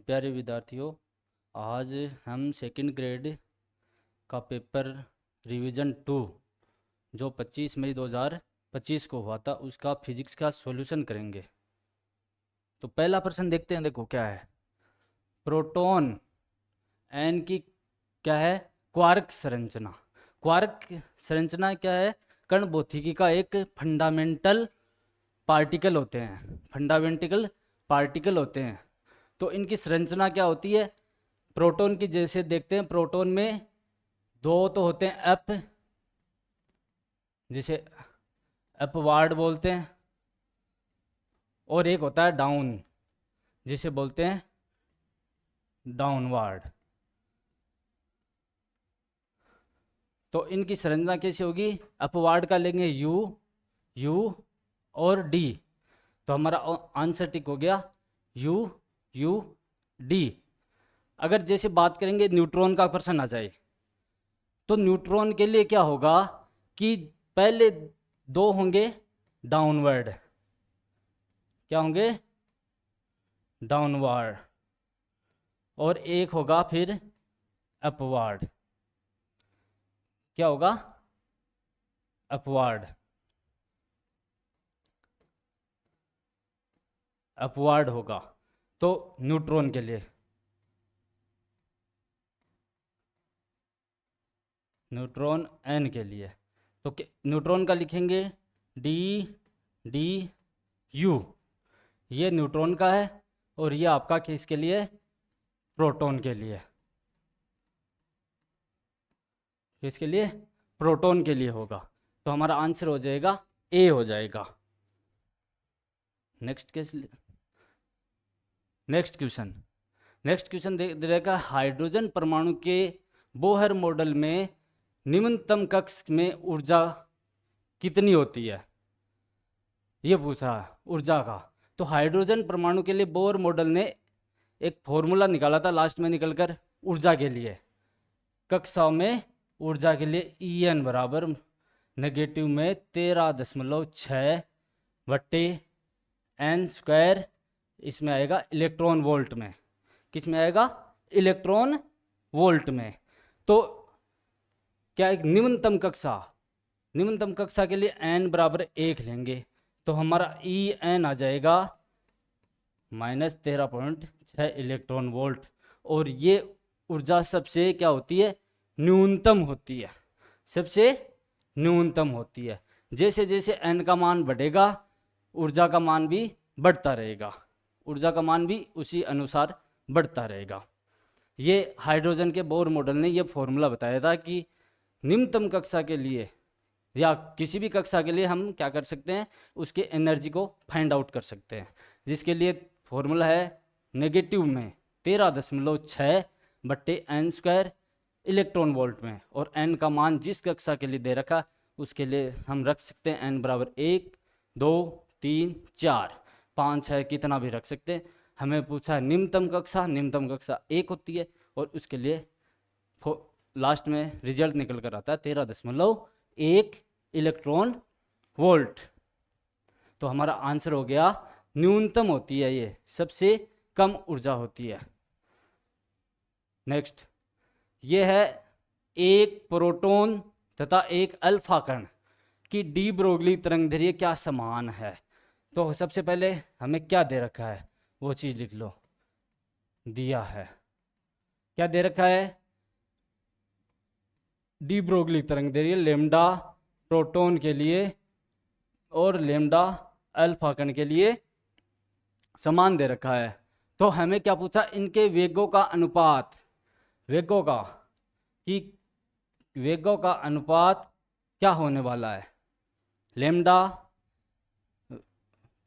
प्यारे विद्यार्थियों, आज हम सेकंड ग्रेड का पेपर रिवीजन 2 जो 25 मई 2025 को हुआ था उसका फिजिक्स का सॉल्यूशन करेंगे। तो पहला प्रश्न देखते हैं। देखो क्या है, प्रोटॉन एन की क्या है, क्वार्क संरचना। क्वार्क संरचना क्या है, कण भौतिकी का एक फंडामेंटल पार्टिकल होते हैं, फंडामेंटल पार्टिकल होते हैं। तो इनकी संरचना क्या होती है, प्रोटॉन की जैसे देखते हैं, प्रोटॉन में दो तो होते हैं अप, जिसे अपवार्ड बोलते हैं, और एक होता है डाउन, जिसे बोलते हैं डाउनवार्ड। तो इनकी संरचना कैसी होगी, अपवार्ड का लेंगे यू, यू और डी। तो हमारा आंसर टिक हो गया यू, यू, डी। अगर जैसे बात करेंगे न्यूट्रॉन का प्रश्न आ जाए, तो न्यूट्रॉन के लिए क्या होगा कि पहले दो होंगे डाउनवर्ड, क्या होंगे, डाउनवर्ड, और एक होगा फिर अपवार्ड, क्या होगा, अपवार्ड, अपवार्ड होगा। तो न्यूट्रॉन के लिए, न्यूट्रॉन एन के लिए तो न्यूट्रॉन का लिखेंगे डी, डी, यू। ये न्यूट्रॉन का है और ये आपका किसके लिए, प्रोटॉन के लिए। किसके लिए, प्रोटॉन के लिए होगा। तो हमारा आंसर हो जाएगा ए हो जाएगा। नेक्स्ट क्वेश्चन दे रहेगा, हाइड्रोजन परमाणु के बोहर मॉडल में निम्नतम कक्ष में ऊर्जा कितनी होती है, ये पूछा ऊर्जा का। तो हाइड्रोजन परमाणु के लिए बोहर मॉडल ने एक फॉर्मूला निकाला था लास्ट में निकलकर ऊर्जा के लिए, कक्षाओं में ऊर्जा के लिए En बराबर नेगेटिव में 13.6 बट्टे एन स्क्वायर, इसमें आएगा इलेक्ट्रॉन वोल्ट में, किस में आएगा, इलेक्ट्रॉन वोल्ट में। तो क्या एक निम्नतम कक्षा के लिए n बराबर 1 लेंगे, तो हमारा En आ जाएगा -13.6 इलेक्ट्रॉन वोल्ट। और ये ऊर्जा सबसे क्या होती है, न्यूनतम होती है, सबसे न्यूनतम होती है। जैसे जैसे n का मान बढ़ेगा ऊर्जा का मान भी बढ़ता रहेगा, ऊर्जा का मान भी उसी अनुसार बढ़ता रहेगा। ये हाइड्रोजन के बोर मॉडल ने ये फॉर्मूला बताया था कि निम्नतम कक्षा के लिए या किसी भी कक्षा के लिए हम क्या कर सकते हैं, उसके एनर्जी को फाइंड आउट कर सकते हैं, जिसके लिए फॉर्मूला है नेगेटिव में 13.6 बट्टे एन स्क्वायर इलेक्ट्रॉन वोल्ट में। और एन का मान जिस कक्षा के लिए दे रखा उसके लिए हम रख सकते हैं एन बराबर 1, 2, 3, 4, 5, 6 कितना भी रख सकते हैं। हमें पूछा न्यूनतम कक्षा 1 होती है और उसके लिए लास्ट में रिजल्ट निकल कर आता है 13.1 इलेक्ट्रॉन वोल्ट। तो हमारा आंसर हो गया न्यूनतम होती है, ये सबसे कम ऊर्जा होती है। नेक्स्ट, ये है एक प्रोटॉन तथा एक अल्फा कण की डी ब्रोगली तरंगदैर्घ्य क्या समान है। तो सबसे पहले हमें क्या दे रखा है वो चीज लिख लो, दिया है क्या दे रखा है, डी ब्रोगली तरंगदैर्घ्य लेमडा प्रोटॉन के लिए और लेमडा अल्फा कण के लिए समान दे रखा है। तो हमें क्या पूछा, इनके वेगों का अनुपात, वेगों का कि वेगों का अनुपात क्या होने वाला है। लेमडा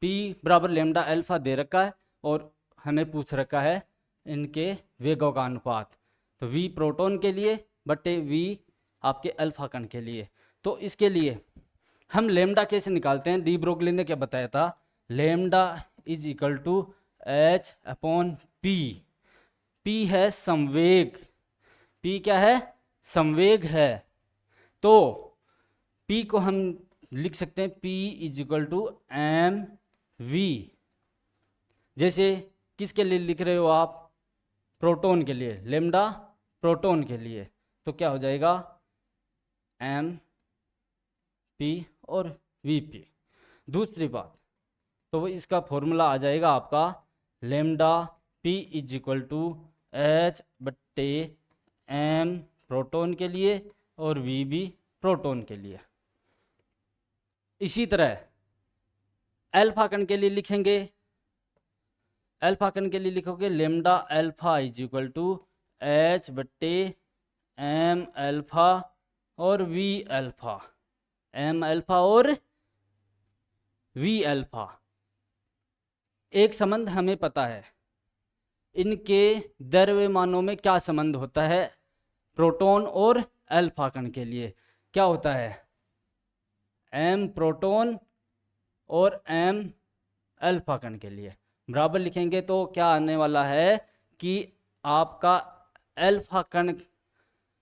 पी बराबर लेमडा अल्फा दे रखा है और हमें पूछ रखा है इनके वेगों का अनुपात। तो वी प्रोटॉन के लिए बटे वी आपके अल्फा कण के लिए। तो इसके लिए हम लेमडा कैसे निकालते हैं, डी ब्रोगली ने क्या बताया था, lambda is equal to H upon P. P है संवेग, पी क्या है, संवेग है। तो पी को हम लिख सकते हैं P is equal to M V. जैसे किसके लिए लिख रहे हो आप, प्रोटॉन के लिए, लेमडा प्रोटॉन के लिए, तो क्या हो जाएगा एम पी और वी पी। दूसरी बात, तो इसका फॉर्मूला आ जाएगा आपका lambda P is equal to H बट्टे एम प्रोटॉन के लिए और वी भी प्रोटॉन के लिए। इसी तरह अल्फा कण के लिए लिखेंगे, अल्फा कण के लिए लिखोगे lambda alpha is equal to H बट्टे एम अल्फा और वी अल्फा, एम अल्फा और वी अल्फा। एक संबंध हमें पता है, इनके द्रव्यमानों में क्या संबंध होता है प्रोटॉन और अल्फा कण के लिए, क्या होता है एम प्रोटॉन और एम अल्फा कण के लिए बराबर लिखेंगे तो क्या आने वाला है कि आपका अल्फा कण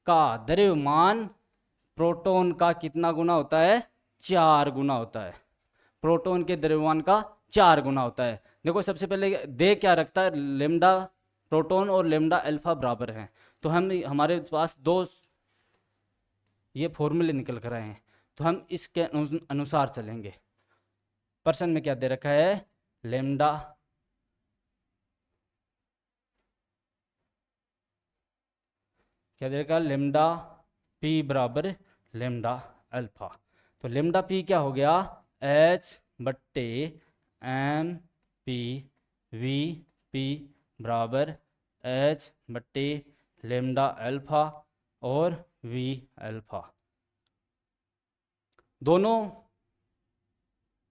का द्रव्यमान प्रोटॉन का कितना गुना होता है, 4 गुना होता है, प्रोटॉन के द्रव्यमान का 4 गुना होता है। देखो सबसे पहले दे क्या रखता है, लेमडा प्रोटॉन और लेमडा अल्फा बराबर हैं, तो हम हमारे पास दो ये फॉर्मूले निकल कर आए हैं, तो हम इसके अनुसार चलेंगे। प्रश्न में क्या दे रखा है, लेमडा क्या दे रखा है, लेमडा पी बराबर लेमडा अल्फा। तो लेमडा पी क्या हो गया, एच बट्टे एम पी वी पी बराबर एच बट्टे लेमडा अल्फा और वी अल्फा। दोनों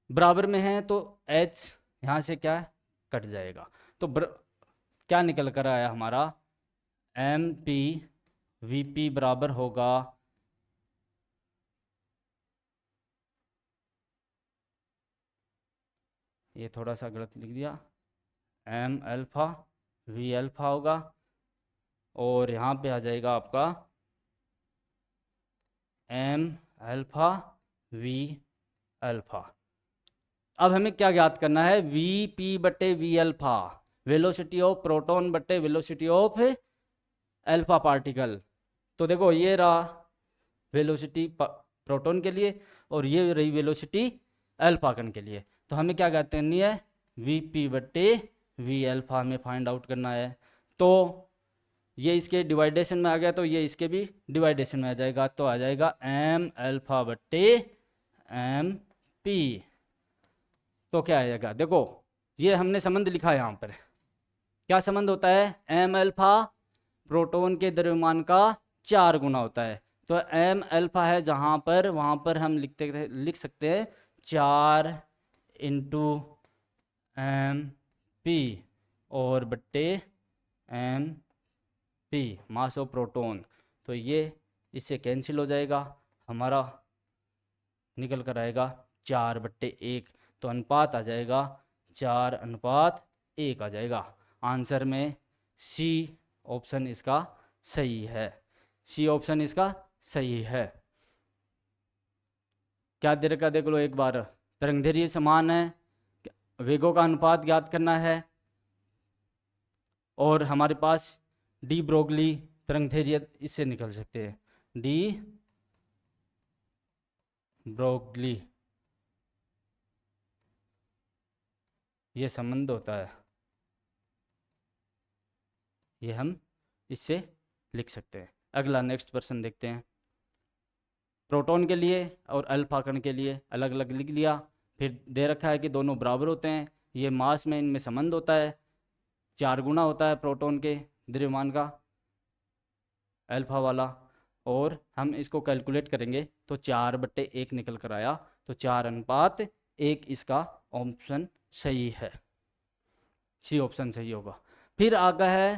बराबर में हैं तो एच यहाँ से क्या कट जाएगा, तो क्या निकल कर आया हमारा, एम पी वी पी बराबर होगा ये थोड़ा सा गलत लिख दिया, एम अल्फा वी अल्फा होगा और यहाँ पे आ जाएगा आपका एम अल्फा वी अल्फा। अब हमें क्या ज्ञात करना है, वी पी बटे V alpha, velocity of proton बटे वेलोसिटी ऑफ अल्फा पार्टिकल। तो देखो ये रहा वेलोसिटी प्रोटॉन के लिए और ये रही वेलोसिटी अल्फा कण के लिए, तो हमें क्या ज्ञात करनी है, वी पी बटे वी अल्फा हमें फाइंड आउट करना है। तो ये इसके डिवाइडेशन में आ गया तो ये इसके भी डिवाइडेशन में आ जाएगा, तो आ जाएगा एम अल्फा बटे एम पी। तो क्या आएगा, देखो ये हमने संबंध लिखा है यहाँ पर, क्या संबंध होता है, एम अल्फा प्रोटॉन के द्रव्यमान का 4 गुना होता है, तो एम अल्फा है जहाँ पर, वहाँ पर हम लिख सकते हैं 4 इंटू एम पी और बट्टे M P mass of proton, तो ये इससे कैंसिल हो जाएगा, हमारा निकल कर आएगा 4/1, तो अनुपात आ जाएगा 4:1 आ जाएगा। आंसर में सी ऑप्शन इसका सही है, सी ऑप्शन इसका सही है। क्या दे रखा देख लो एक बार, तरंगदैर्घ्य समान है, वेगों का अनुपात ज्ञात करना है और हमारे पास डी ब्रोगली तरंगदैर्घ्य इससे निकल सकते हैं, डी ब्रोगली ये संबंध होता है, ये हम इससे लिख सकते हैं। अगला नेक्स्ट प्रश्न देखते हैं। प्रोटॉन के लिए और अल्फा कण के लिए अलग अलग लिख लिया, फिर दे रखा है कि दोनों बराबर होते हैं, ये मास में इनमें संबंध होता है, 4 गुना होता है प्रोटॉन के द्रव्यमान का अल्फा वाला, और हम इसको कैलकुलेट करेंगे तो 4/1 निकल कर आया, तो 4:1 इसका ऑप्शन सही है, सी ऑप्शन सही होगा। फिर आगे है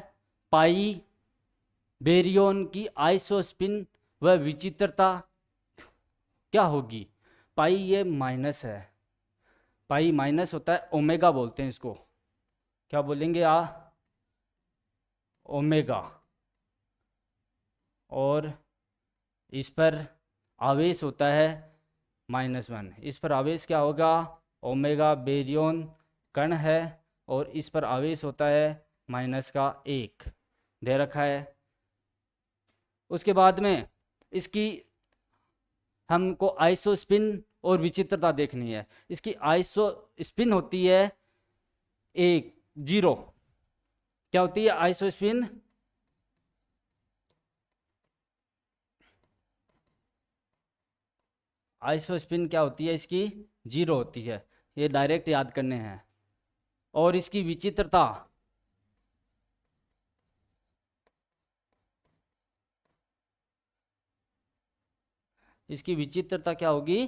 पाई बेरियन की आइसोस्पिन व विचित्रता क्या होगी, पाई ये माइनस है, पाई माइनस होता है, ओमेगा बोलते हैं इसको, क्या बोलेंगे ओमेगा, और इस पर आवेश होता है -1, इस पर आवेश क्या होगा, ओमेगा बेरियन कण है और इस पर आवेश होता है -1, दे रखा है। उसके बाद में इसकी हमको आइसो स्पिन और विचित्रता देखनी है। इसकी आइसो स्पिन होती है 0। क्या होती है आइसो स्पिन? आइसो स्पिन क्या होती है इसकी? 0 होती है। ये डायरेक्ट याद करने हैं। और इसकी विचित्रता, इसकी विचित्रता क्या होगी?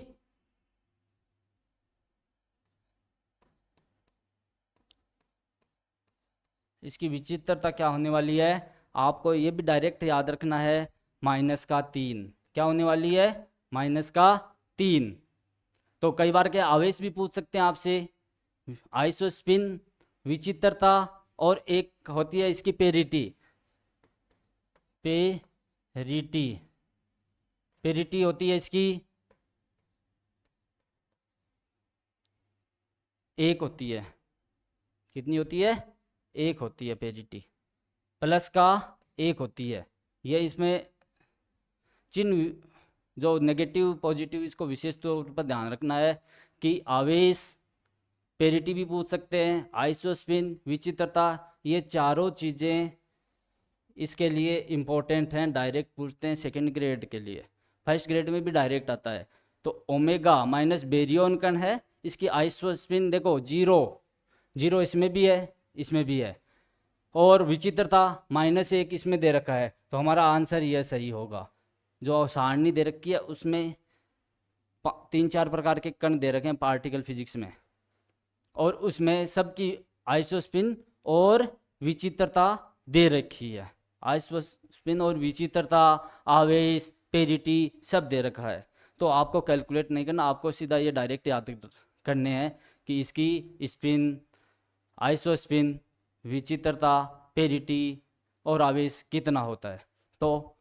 इसकी विचित्रता क्या होने वाली है? आपको ये भी डायरेक्ट याद रखना है, -3। क्या होने वाली है? -3। तो कई बार के आवेश भी पूछ सकते हैं आपसे, आइसो स्पिन, विचित्रता, और एक होती है इसकी पेरिटी। पेरिटी, पेरिटी होती है इसकी 1 होती है। कितनी होती है? 1 होती है पेरिटी। प्लस का 1 होती है। ये इसमें चिन्ह जो नेगेटिव पॉजिटिव, इसको विशेष तौर पर ध्यान रखना है कि आवेश, पेरिटी भी पूछ सकते हैं, आइसोस्पिन, विचित्रता, ये चारों चीज़ें इसके लिए इम्पोर्टेंट हैं। डायरेक्ट पूछते हैं सेकंड ग्रेड के लिए, फर्स्ट ग्रेड में भी डायरेक्ट आता है। तो ओमेगा माइनस बेरियन कण है, इसकी आइसोस्पिन देखो 0 इसमें भी है, इसमें भी है, और विचित्रता -1 इसमें दे रखा है। तो हमारा आंसर यह सही होगा। जो सारणी दे रखी है उसमें 3-4 प्रकार के कण दे रखे हैं पार्टिकल फिजिक्स में, और उसमें सबकी आइसोस्पिन और विचित्रता दे रखी है। आइसोस्पिन और विचित्रता, आवेश, पेरिटी सब दे रखा है। तो आपको कैलकुलेट नहीं करना, आपको सीधा ये डायरेक्ट याद करने हैं कि इसकी स्पिन, आइसोस्पिन, विचित्रता, पेरिटी और आवेश कितना होता है। तो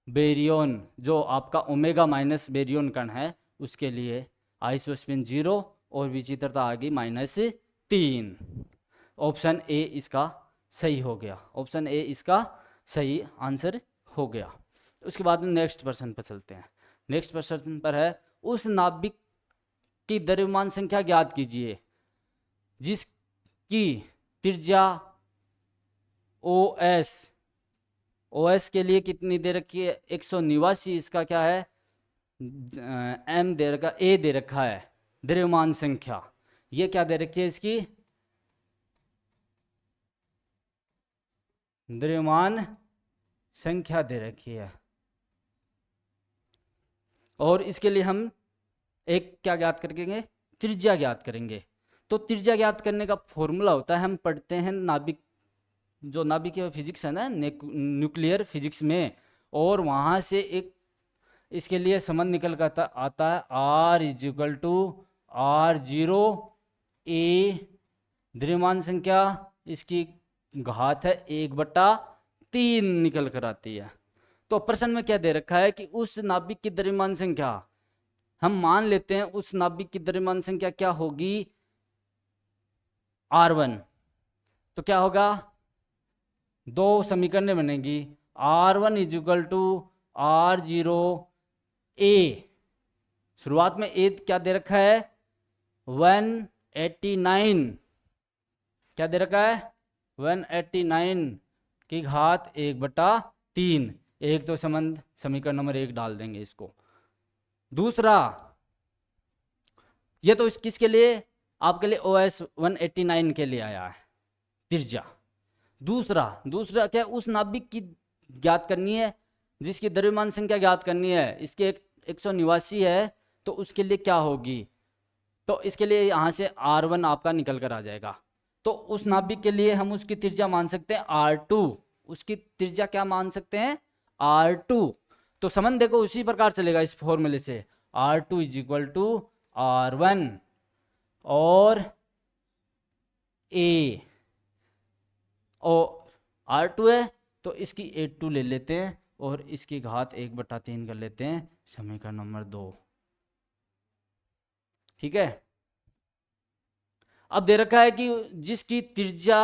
बेरियन, जो आपका ओमेगा माइनस बेरियन कण है, उसके लिए आइसोस्पिन 0 और विचित्रता आ गई -3। ऑप्शन ए इसका सही हो गया। ऑप्शन ए इसका सही आंसर हो गया। उसके बाद में नेक्स्ट प्रश्न पर चलते हैं। नेक्स्ट प्रश्न पर है, उस नाभिक की द्रव्यमान संख्या ज्ञात कीजिए जिसकी त्रिज्या OS, OS के लिए कितनी दे रखी है? 189। इसका क्या है? M दे रखा, A दे रखा है द्रव्यमान संख्या। ये क्या दे रखी है इसकी? द्रव्यमान संख्या दे रखी है। और इसके लिए हम एक क्या ज्ञात करेंगे? त्रिज्या ज्ञात करेंगे। तो त्रिज्या ज्ञात करने का फॉर्मूला होता है, हम पढ़ते हैं नाभिक, जो नाभिकीय फिजिक्स है ना, न्यूक्लियर फिजिक्स में, और वहाँ से एक इसके लिए संबंध निकल कर आता है, R = R0A। द्रव्यमान संख्या इसकी घात है 1/3 निकल कर आती है। तो प्रश्न में क्या दे रखा है कि उस नाभिक की द्रव्यमान संख्या, हम मान लेते हैं उस नाभिक की द्रव्यमान संख्या क्या होगी? R1। तो क्या होगा? 2 समीकरण बनेगी, R1 = R0A। शुरुआत में A क्या दे रखा है? 189। क्या दे रखा है? 189 की घात 1/3। एक तो संबंध समीकरण नंबर 1 डाल देंगे इसको। दूसरा, ये तो किसके लिए? आपके लिए OS 189 के लिए आया है त्रिज्या। दूसरा क्या? उस नाभिक की ज्ञात करनी है जिसकी द्रव्यमान संख्या ज्ञात करनी है। इसके 189 है, तो उसके लिए क्या होगी? तो इसके लिए यहाँ से R1 आपका निकल कर आ जाएगा। तो उस नाभिक के लिए हम उसकी त्रिज्या मान सकते हैं R2। उसकी त्रिज्या क्या मान सकते हैं? R2। तो संबंध देखो उसी प्रकार चलेगा इस फॉर्मूले से, R2 = R1 और A, और R2 है तो इसकी A2 ले लेते हैं और इसकी घात 1/3 कर लेते हैं, समीकरण नंबर 2। ठीक है। अब दे रखा है कि जिसकी त्रिज्या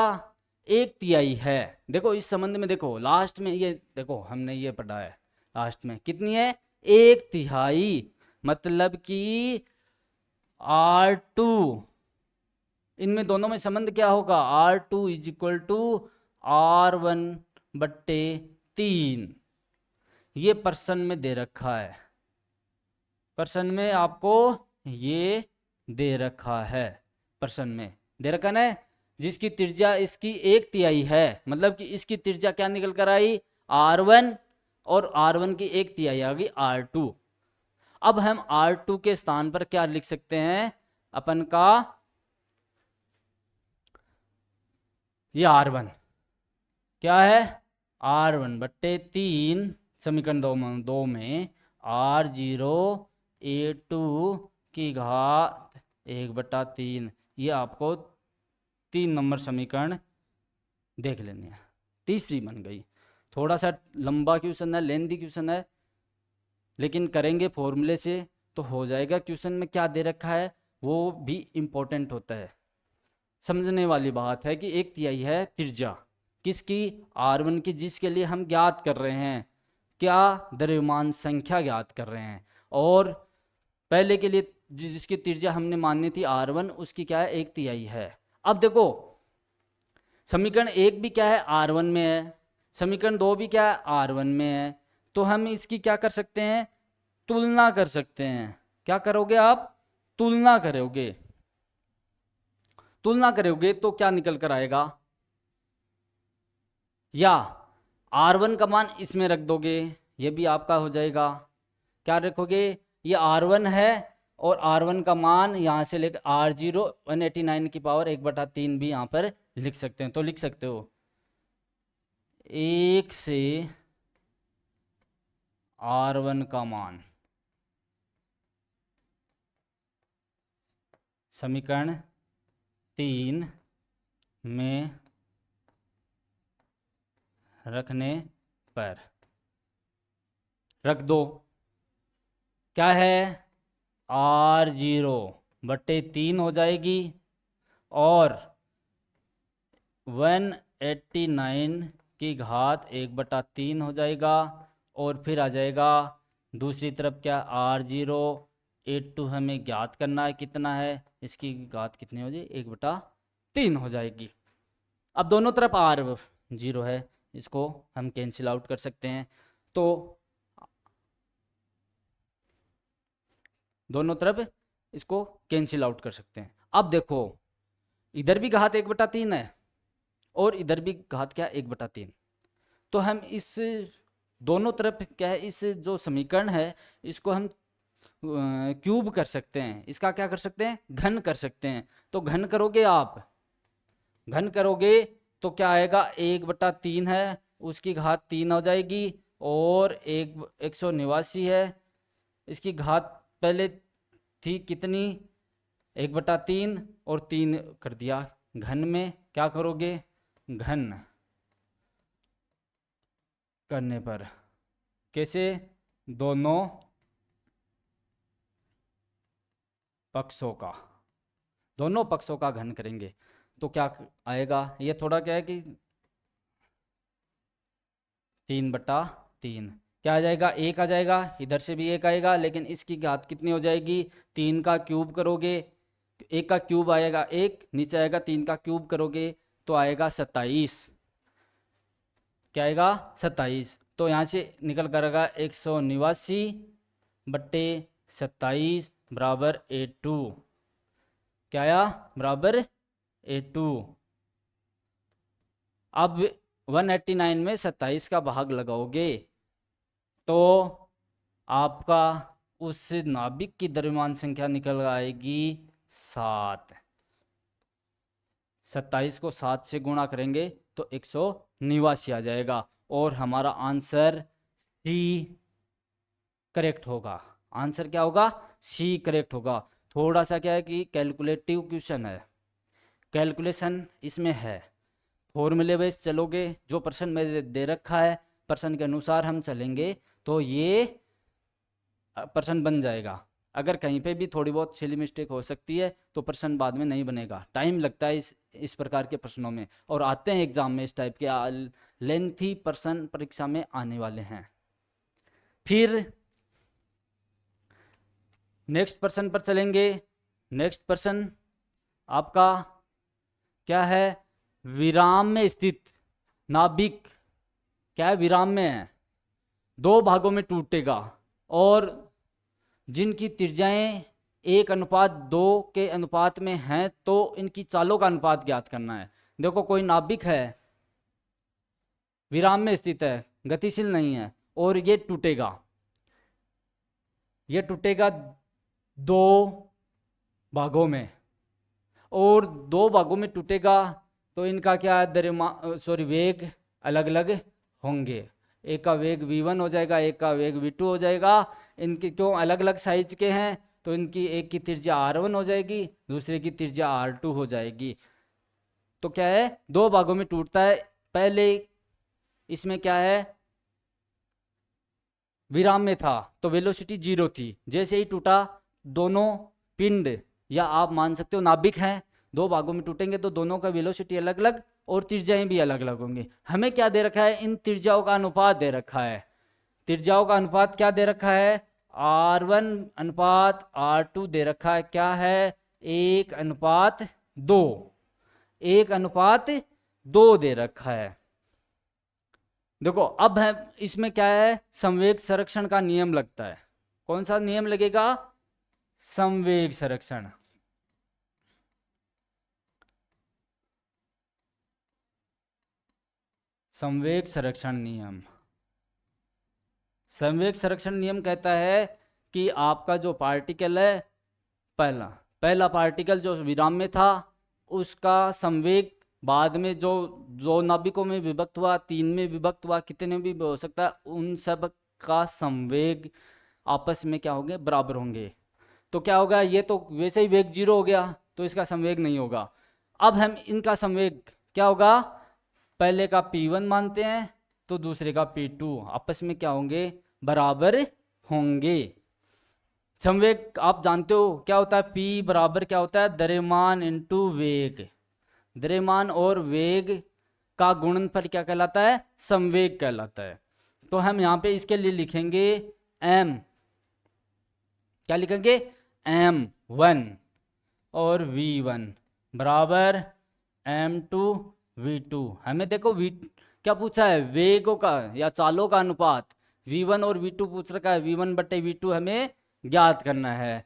एक तिहाई है। देखो इस संबंध में, देखो लास्ट में ये देखो हमने ये पढ़ा है, लास्ट में कितनी है, एक तिहाई, मतलब कि R2, इनमें दोनों में संबंध क्या होगा, R2 is equal to R1/3। ये पर्सन में दे रखा है, पर्सन में आपको ये दे रखा है, पर्सन में दे रखा है, जिसकी त्रिज्या इसकी एक तिहाई है, मतलब कि इसकी त्रिज्या क्या निकल कर आई, R1, और R1 की एक तिहाई आ गई R2। अब हम R2 के स्थान पर क्या लिख सकते हैं अपन का, ये R1 क्या है, R1/3, समीकरण दो में R0A2 की घात 1/3, ये आपको 3 नंबर समीकरण देख लेनी है। तीसरी बन गई, थोड़ा सा लंबा क्वेश्चन है, लेंदी क्वेश्चन है, लेकिन करेंगे फॉर्मूले से तो हो जाएगा। क्वेश्चन में क्या दे रखा है वो भी इम्पोर्टेंट होता है, समझने वाली बात है कि एक तिहाई है त्रिज्या किसकी, R1 की, जिसके लिए हम ज्ञात कर रहे हैं क्या, द्रव्यमान संख्या ज्ञात कर रहे हैं, और पहले के लिए जिसकी त्रिज्या हमने मानी थी R1, उसकी क्या है, एक तिहाई है। अब देखो समीकरण 1 भी क्या है, R1 में है, समीकरण 2 भी क्या है, R1 में है, तो हम इसकी क्या कर सकते हैं, तुलना कर सकते हैं। क्या करोगे आप, तुलना करोगे, तुलना करोगे तो क्या निकल कर आएगा, या R1 का मान इसमें रख दोगे, ये भी आपका हो जाएगा। क्या रखोगे, ये R1 है और R1 का मान यहाँ से लेकर R0 189 की पावर 1/3 भी यहाँ पर लिख सकते हैं। तो लिख सकते हो 1 से R1 का मान, समीकरण 3 में रखने पर रख दो, क्या है, R0/3 हो जाएगी, और 189 की घात 1/3 हो जाएगा, और फिर आ जाएगा दूसरी तरफ क्या, R0A2 हमें ज्ञात करना है कितना है, इसकी घात कितनी हो जाएगी, 1/3 हो जाएगी। अब दोनों तरफ R0 है, इसको हम कैंसिल आउट कर सकते हैं, तो दोनों तरफ इसको कैंसिल आउट कर सकते हैं। अब देखो इधर भी घात 1/3 है और इधर भी घात क्या, 1/3, तो हम इस दोनों तरफ क्या है, इस जो समीकरण है इसको हम क्यूब कर सकते हैं, इसका क्या कर सकते हैं, घन कर सकते हैं। तो घन करोगे आप, घन करोगे तो क्या आएगा, 1/3 है, उसकी घात 3 हो जाएगी, और 189 है, इसकी घात पहले थी कितनी, 1/3, और 3 कर दिया घन में। क्या करोगे, घन करने पर कैसे, दोनों पक्षों का, दोनों पक्षों का घन करेंगे तो क्या आएगा, ये थोड़ा क्या है कि 3/3, क्या आ जाएगा, 1 आ जाएगा, इधर से भी 1 आएगा, लेकिन इसकी घात कितनी हो जाएगी, 3 का क्यूब करोगे, 1 का क्यूब आएगा 1, नीचे आएगा 3 का क्यूब करोगे तो आएगा 27, क्या आएगा, 27। तो यहाँ से निकल कर आएगा 189/27 बराबर A2, क्या आया, बराबर A2। अब 189 में 27 का भाग लगाओगे तो आपका उस नाभिक की द्रव्यमान संख्या निकल आएगी 7। 27 को 7 से गुणा करेंगे तो 189 आ जाएगा, और हमारा आंसर सी करेक्ट होगा। आंसर क्या होगा, सी करेक्ट होगा। थोड़ा सा क्या है कि कैलकुलेटिव क्वेश्चन है, कैलकुलेशन इसमें है, फॉर्मूले बेस चलोगे, जो प्रश्न में दे रखा है प्रश्न के अनुसार हम चलेंगे तो ये प्रश्न बन जाएगा। अगर कहीं पे भी थोड़ी बहुत सिली मिस्टेक हो सकती है तो प्रश्न बाद में नहीं बनेगा, टाइम लगता है इस प्रकार के प्रश्नों में, और आते हैं एग्जाम में इस टाइप के लेंथी प्रश्न परीक्षा में आने वाले हैं। फिर नेक्स्ट प्रश्न पर चलेंगे। नेक्स्ट प्रश्न आपका क्या है? विराम में स्थित नाभिक क्या है? विराम में है, दो भागों में टूटेगा और जिनकी त्रिज्याएं 1:2 के अनुपात में हैं, तो इनकी चालों का अनुपात ज्ञात करना है। देखो कोई नाभिक है, विराम में स्थित है, गतिशील नहीं है, और ये टूटेगा, ये टूटेगा दो भागों में, और दो भागों में टूटेगा तो इनका क्या है? वेग अलग अलग होंगे। एक का वेग v1 हो जाएगा, एक का वेग v2 हो जाएगा। इनके क्यों अलग अलग साइज के हैं? तो इनकी एक की त्रिज्या r1 हो जाएगी, दूसरे की त्रिज्या r2 हो जाएगी। तो क्या है? दो भागों में टूटता है। पहले इसमें क्या है? विराम में था तो वेलोसिटी 0 थी, जैसे ही टूटा दोनों पिंड, या आप मान सकते हो नाभिक हैं, दो भागों में टूटेंगे तो दोनों का वेलोसिटी अलग अलग और त्रिज्याएं भी अलग अलग होंगी। हमें क्या दे रखा है? इन त्रिज्याओं का अनुपात दे रखा है। त्रिज्याओं का अनुपात क्या दे रखा है? r1 अनुपात r2 दे रखा है। क्या है? 1:2, 1:2 दे रखा है। देखो अब है इसमें क्या है? संवेग संरक्षण का नियम लगता है। कौन सा नियम लगेगा? संवेग संरक्षण। संवेग संरक्षण नियम, संवेग संरक्षण नियम कहता है कि आपका जो पार्टिकल है, पहला पार्टिकल जो विराम में था, उसका संवेग बाद में जो दो नाभिकों में विभक्त हुआ, 3 में विभक्त हुआ, कितने भी हो सकता है, उन सब का संवेग आपस में क्या होंगे? बराबर होंगे। तो क्या होगा? ये तो वैसे ही वेग 0 हो गया, तो इसका संवेग नहीं होगा। अब हम इनका संवेग क्या होगा? पहले का p1 मानते हैं तो दूसरे का p2, आपस में क्या होंगे? बराबर होंगे। संवेग आप जानते हो क्या होता है? p बराबर क्या होता है? द्रव्यमान इंटू वेग। द्रव्यमान और वेग का गुणनफल क्या कहलाता है? संवेग कहलाता है। तो हम यहाँ पे इसके लिए लिखेंगे m, क्या लिखेंगे? m1 और v1 बराबर m2 v2। हमें देखो क्या पूछा है? वेगों का या चालों का अनुपात v1 और v2 पूछ रखा है। v1/v2 हमें ज्ञात करना है,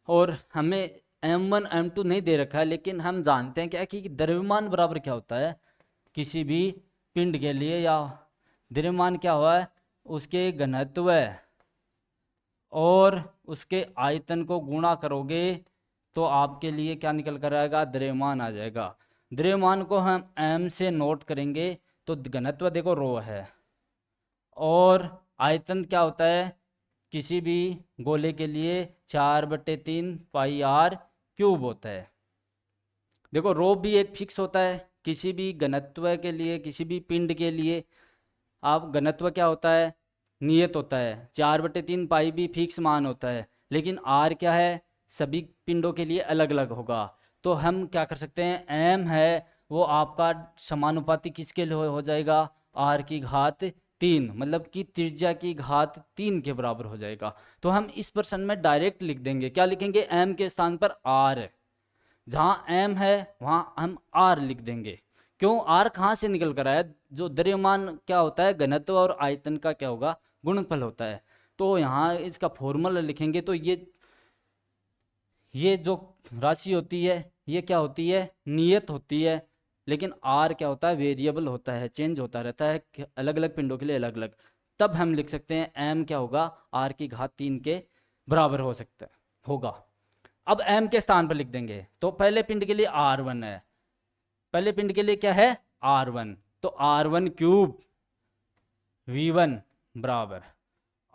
और हमें m1 m2 नहीं दे रखा है, लेकिन हम जानते हैं क्या कि द्रव्यमान बराबर क्या होता है किसी भी पिंड के लिए, या द्रव्यमान क्या हुआ है? उसके घनत्व और उसके आयतन को गुणा करोगे तो आपके लिए क्या निकल कर आएगा? द्रव्यमान आ जाएगा। द्रव्यमान को हम m से नोट करेंगे तो घनत्व देखो रो है, और आयतन क्या होता है किसी भी गोले के लिए? 4/3 पाई r क्यूब होता है। देखो रो भी एक फिक्स होता है किसी भी घनत्व के लिए, किसी भी पिंड के लिए। आप घनत्व क्या होता है? नियत होता है। 4/3 पाई भी फिक्स मान होता है, लेकिन r क्या है? सभी पिंडों के लिए अलग अलग होगा। तो हम क्या कर सकते हैं? m है वो आपका समानुपाती किसके लिए हो जाएगा? r की घात 3, मतलब कि त्रिज्या की घात 3 के बराबर हो जाएगा। तो हम इस प्रश्न में डायरेक्ट लिख देंगे, क्या लिखेंगे? m के स्थान पर r, जहाँ m है वहाँ हम r लिख देंगे। क्यों? r कहाँ से निकल कर आया? जो द्रव्यमान क्या होता है? घनत्व और आयतन का क्या होगा? गुणनफल होता है। तो यहाँ इसका फॉर्मूला लिखेंगे तो ये जो राशि होती है ये क्या होती है? नियत होती है। लेकिन r क्या होता है? वेरिएबल होता है, चेंज होता रहता है अलग अलग पिंडों के लिए अलग अलग। तब हम लिख सकते हैं m क्या होगा? r की घात 3 के बराबर हो सकता है, होगा। अब m के स्थान पर लिख देंगे तो पहले पिंड के लिए r1 है, पहले पिंड के लिए क्या है? r1, तो r1 क्यूब v1 बराबर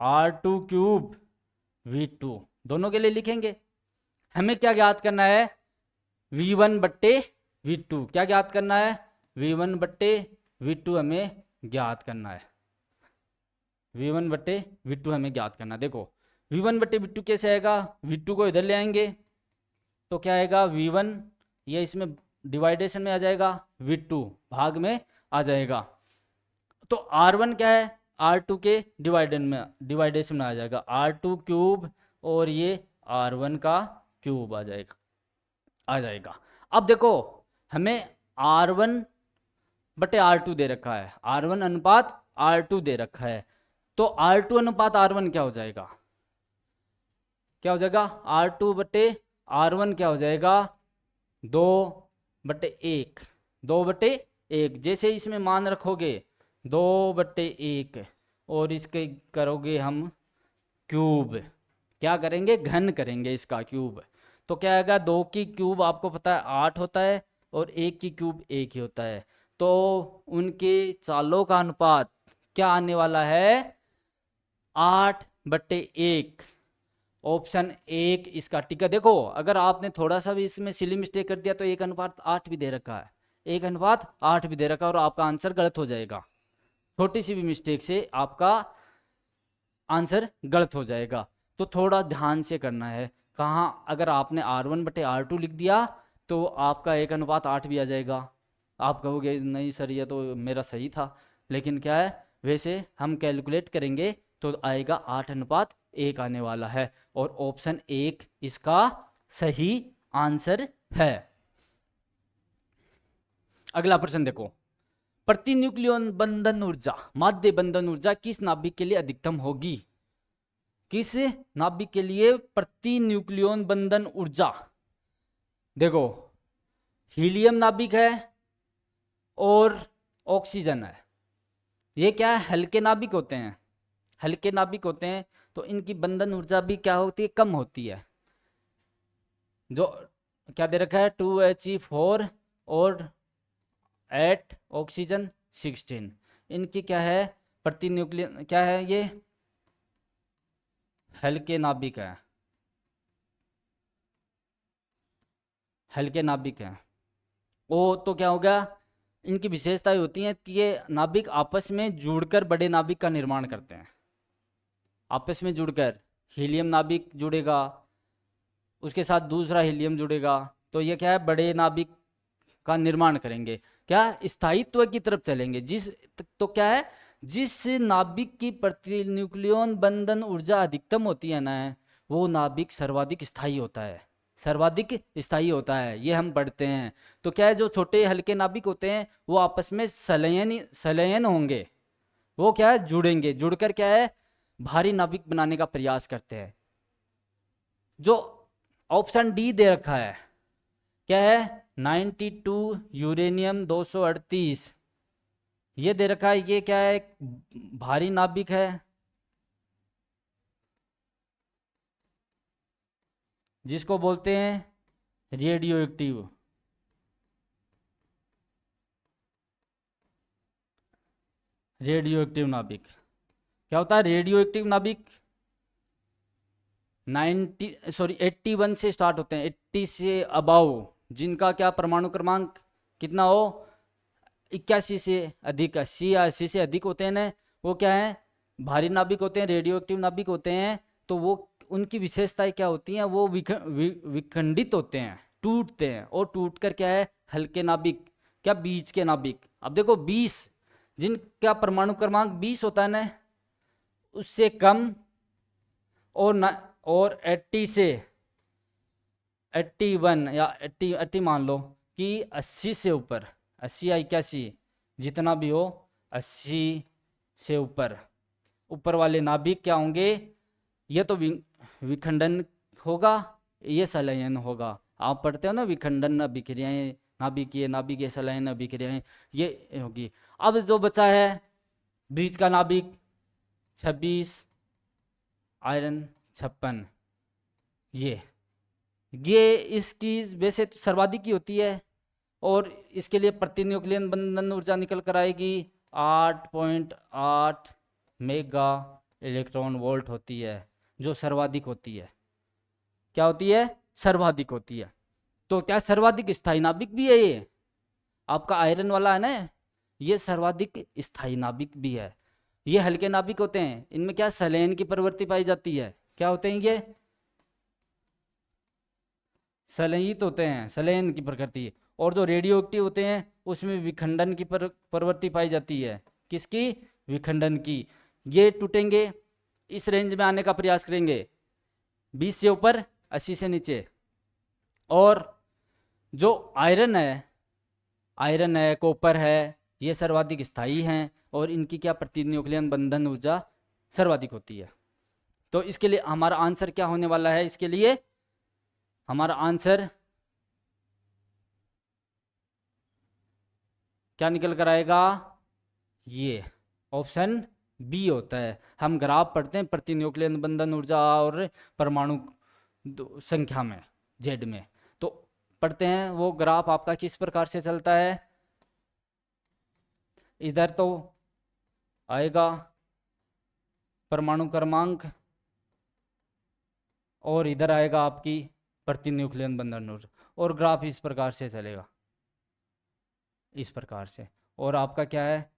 r2 क्यूब v2, दोनों के लिए लिखेंगे। हमें क्या ज्ञात करना है? v1/v2 क्या ज्ञात करना है? v1/v2 हमें ज्ञात करना है। v1/v2 हमें ज्ञात करना है। देखो V1/V2 कैसे आएगा, V2 को इधर ले आएंगे तो क्या आएगा V1, ये इसमें डिवाइडेशन में आ जाएगा, V2 भाग में आ जाएगा। तो R1 क्या है, R2 के डिवाइडेशन में आ जाएगा, R2 क्यूब और ये R1 का क्यूब आ जाएगा। अब देखो हमें R1/R2 दे रखा है, R1 अनुपात R2 दे रखा है, तो R2 अनुपात R1 क्या हो जाएगा, R2/R1 क्या हो जाएगा, 2/1, 2/1। जैसे इसमें मान रखोगे 2/1 और इसके करोगे हम क्यूब, क्या करेंगे, घन करेंगे इसका क्यूब, तो क्या आएगा, 2 की क्यूब आपको पता है 8 होता है और 1 की क्यूब 1 ही होता है, तो उनके चालों का अनुपात क्या आने वाला है, 8/1। ऑप्शन 1 इसका टिक है। देखो अगर आपने थोड़ा सा भी इसमें सिली मिस्टेक कर दिया तो 1:8 भी दे रखा है, 1:8 भी दे रखा है और आपका आंसर गलत हो जाएगा, छोटी सी भी मिस्टेक से आपका आंसर गलत हो जाएगा। तो थोड़ा ध्यान से करना है, कहाँ अगर आपने R1/R2 लिख दिया तो आपका 1:8 भी आ जाएगा, आप कहोगे नहीं सर ये तो मेरा सही था, लेकिन क्या है वैसे हम कैलकुलेट करेंगे तो आएगा 8:1 आने वाला है, और ऑप्शन 1 इसका सही आंसर है। अगला प्रश्न देखो, प्रति न्यूक्लियन बंधन ऊर्जा, माध्य बंधन ऊर्जा किस नाभिक के लिए अधिकतम होगी, किस नाभिक के लिए प्रति न्यूक्लियन बंधन ऊर्जा, देखो हीलियम नाभिक है और ऑक्सीजन है, ये क्या है, हल्के नाभिक होते हैं, हल्के नाभिक होते हैं तो इनकी बंधन ऊर्जा भी क्या होती है, कम होती है। जो क्या दे रखा है, 2He4 और 8 ऑक्सीजन 16, इनकी क्या है प्रति न्यूक्लियन, क्या है ये हल्के नाभिक है, हल्के नाभिक है। ओ तो क्या होगा, इनकी विशेषताएं होती हैं कि ये नाभिक आपस में जुड़कर बड़े नाभिक का निर्माण करते हैं, आपस में जुड़कर हीलियम नाभिक जुड़ेगा, उसके साथ दूसरा हीलियम जुड़ेगा, तो ये क्या है बड़े नाभिक का निर्माण करेंगे, क्या स्थायित्व की तरफ चलेंगे। तो क्या है, जिस नाभिक की प्रति न्यूक्लियन बंधन ऊर्जा अधिकतम होती है ना, वो नाभिक सर्वाधिक स्थायी होता है, सर्वाधिक स्थायी होता है, ये हम पढ़ते हैं। तो क्या है, जो छोटे हल्के नाभिक होते हैं वो आपस में संलयन होंगे, वो क्या है जुड़ेंगे, जुड़कर क्या है भारी नाभिक बनाने का प्रयास करते हैं। जो ऑप्शन डी दे रखा है क्या है, 92 यूरेनियम 238, ये दे रखा है, ये क्या है एक भारी नाभिक है जिसको बोलते हैं रेडियो एक्टिव, रेडियो एक्टिव नाभिक। क्या होता है रेडियो एक्टिव नाभिक, 81 से स्टार्ट होते हैं, 80 से अबाव, जिनका क्या परमाणु क्रमांक कितना हो 81 से अधिक, 80 या 80 से अधिक होते हैं ना, वो क्या है भारी नाभिक होते हैं, रेडियो एक्टिव नाभिक होते हैं। तो वो उनकी विशेषताएं क्या होती हैं, वो विखंडित होते हैं, टूटते हैं, और टूट कर क्या है हल्के नाभिक, क्या बीच के नाभिक। अब देखो 20, जिनका परमाणु क्रमांक 20 होता है ना, उससे कम, और 80 से 81 या 80 मान लो कि 80 से ऊपर, 80 या 81 जितना भी हो, 80 से ऊपर वाले नाभिक क्या होंगे, ये तो विखंडन होगा, ये संलयन होगा। आप पढ़ते हो ना विखंडन अभिक्रियाएं, नाभिकीय संलयन अभिक्रियाएं, ये होगी। अब जो बचा है बीच का नाभिक 26, आयरन 56, ये इसकी वैसे तो सर्वाधिक ही होती है, और इसके लिए प्रति न्यूक्लियन बंधन ऊर्जा निकल कर आएगी 8.8 मेगा इलेक्ट्रॉन वोल्ट होती है, जो सर्वाधिक होती है। क्या होती है, सर्वाधिक होती है। तो क्या सर्वाधिक स्थायी नाभिक भी है ये आपका आयरन वाला है ना, ये सर्वाधिक स्थायी नाभिक भी है। ये हल्के नाभिक होते हैं, इनमें क्या संलयन की प्रवृत्ति पाई जाती है, क्या होते हैं ये? संलयित होते हैं, संलयन की प्रकृति। और जो रेडियो एक्टिव होते हैं उसमें विखंडन की प्रवृत्ति पाई जाती है। किसकी? विखंडन की। ये टूटेंगे, इस रेंज में आने का प्रयास करेंगे, 20 से ऊपर, 80 से नीचे। और जो आयरन है, कॉपर है, ये सर्वाधिक स्थायी हैं और इनकी क्या प्रतिन्यूक्लियन बंधन ऊर्जा सर्वाधिक होती है। तो इसके लिए हमारा आंसर क्या होने वाला है? इसके लिए हमारा आंसर क्या निकल कर आएगा? ये ऑप्शन बी होता है। हम ग्राफ पढ़ते हैं प्रतिन्यूक्लियन बंधन ऊर्जा और परमाणु संख्या में, जेड में, तो पढ़ते हैं वो ग्राफ आपका किस प्रकार से चलता है। इधर तो आएगा परमाणु क्रमांक और इधर आएगा आपकी प्रतिन्यूक्लियन बंधन ऊर्जा, और ग्राफ इस प्रकार से चलेगा, इस प्रकार से। और आपका क्या है?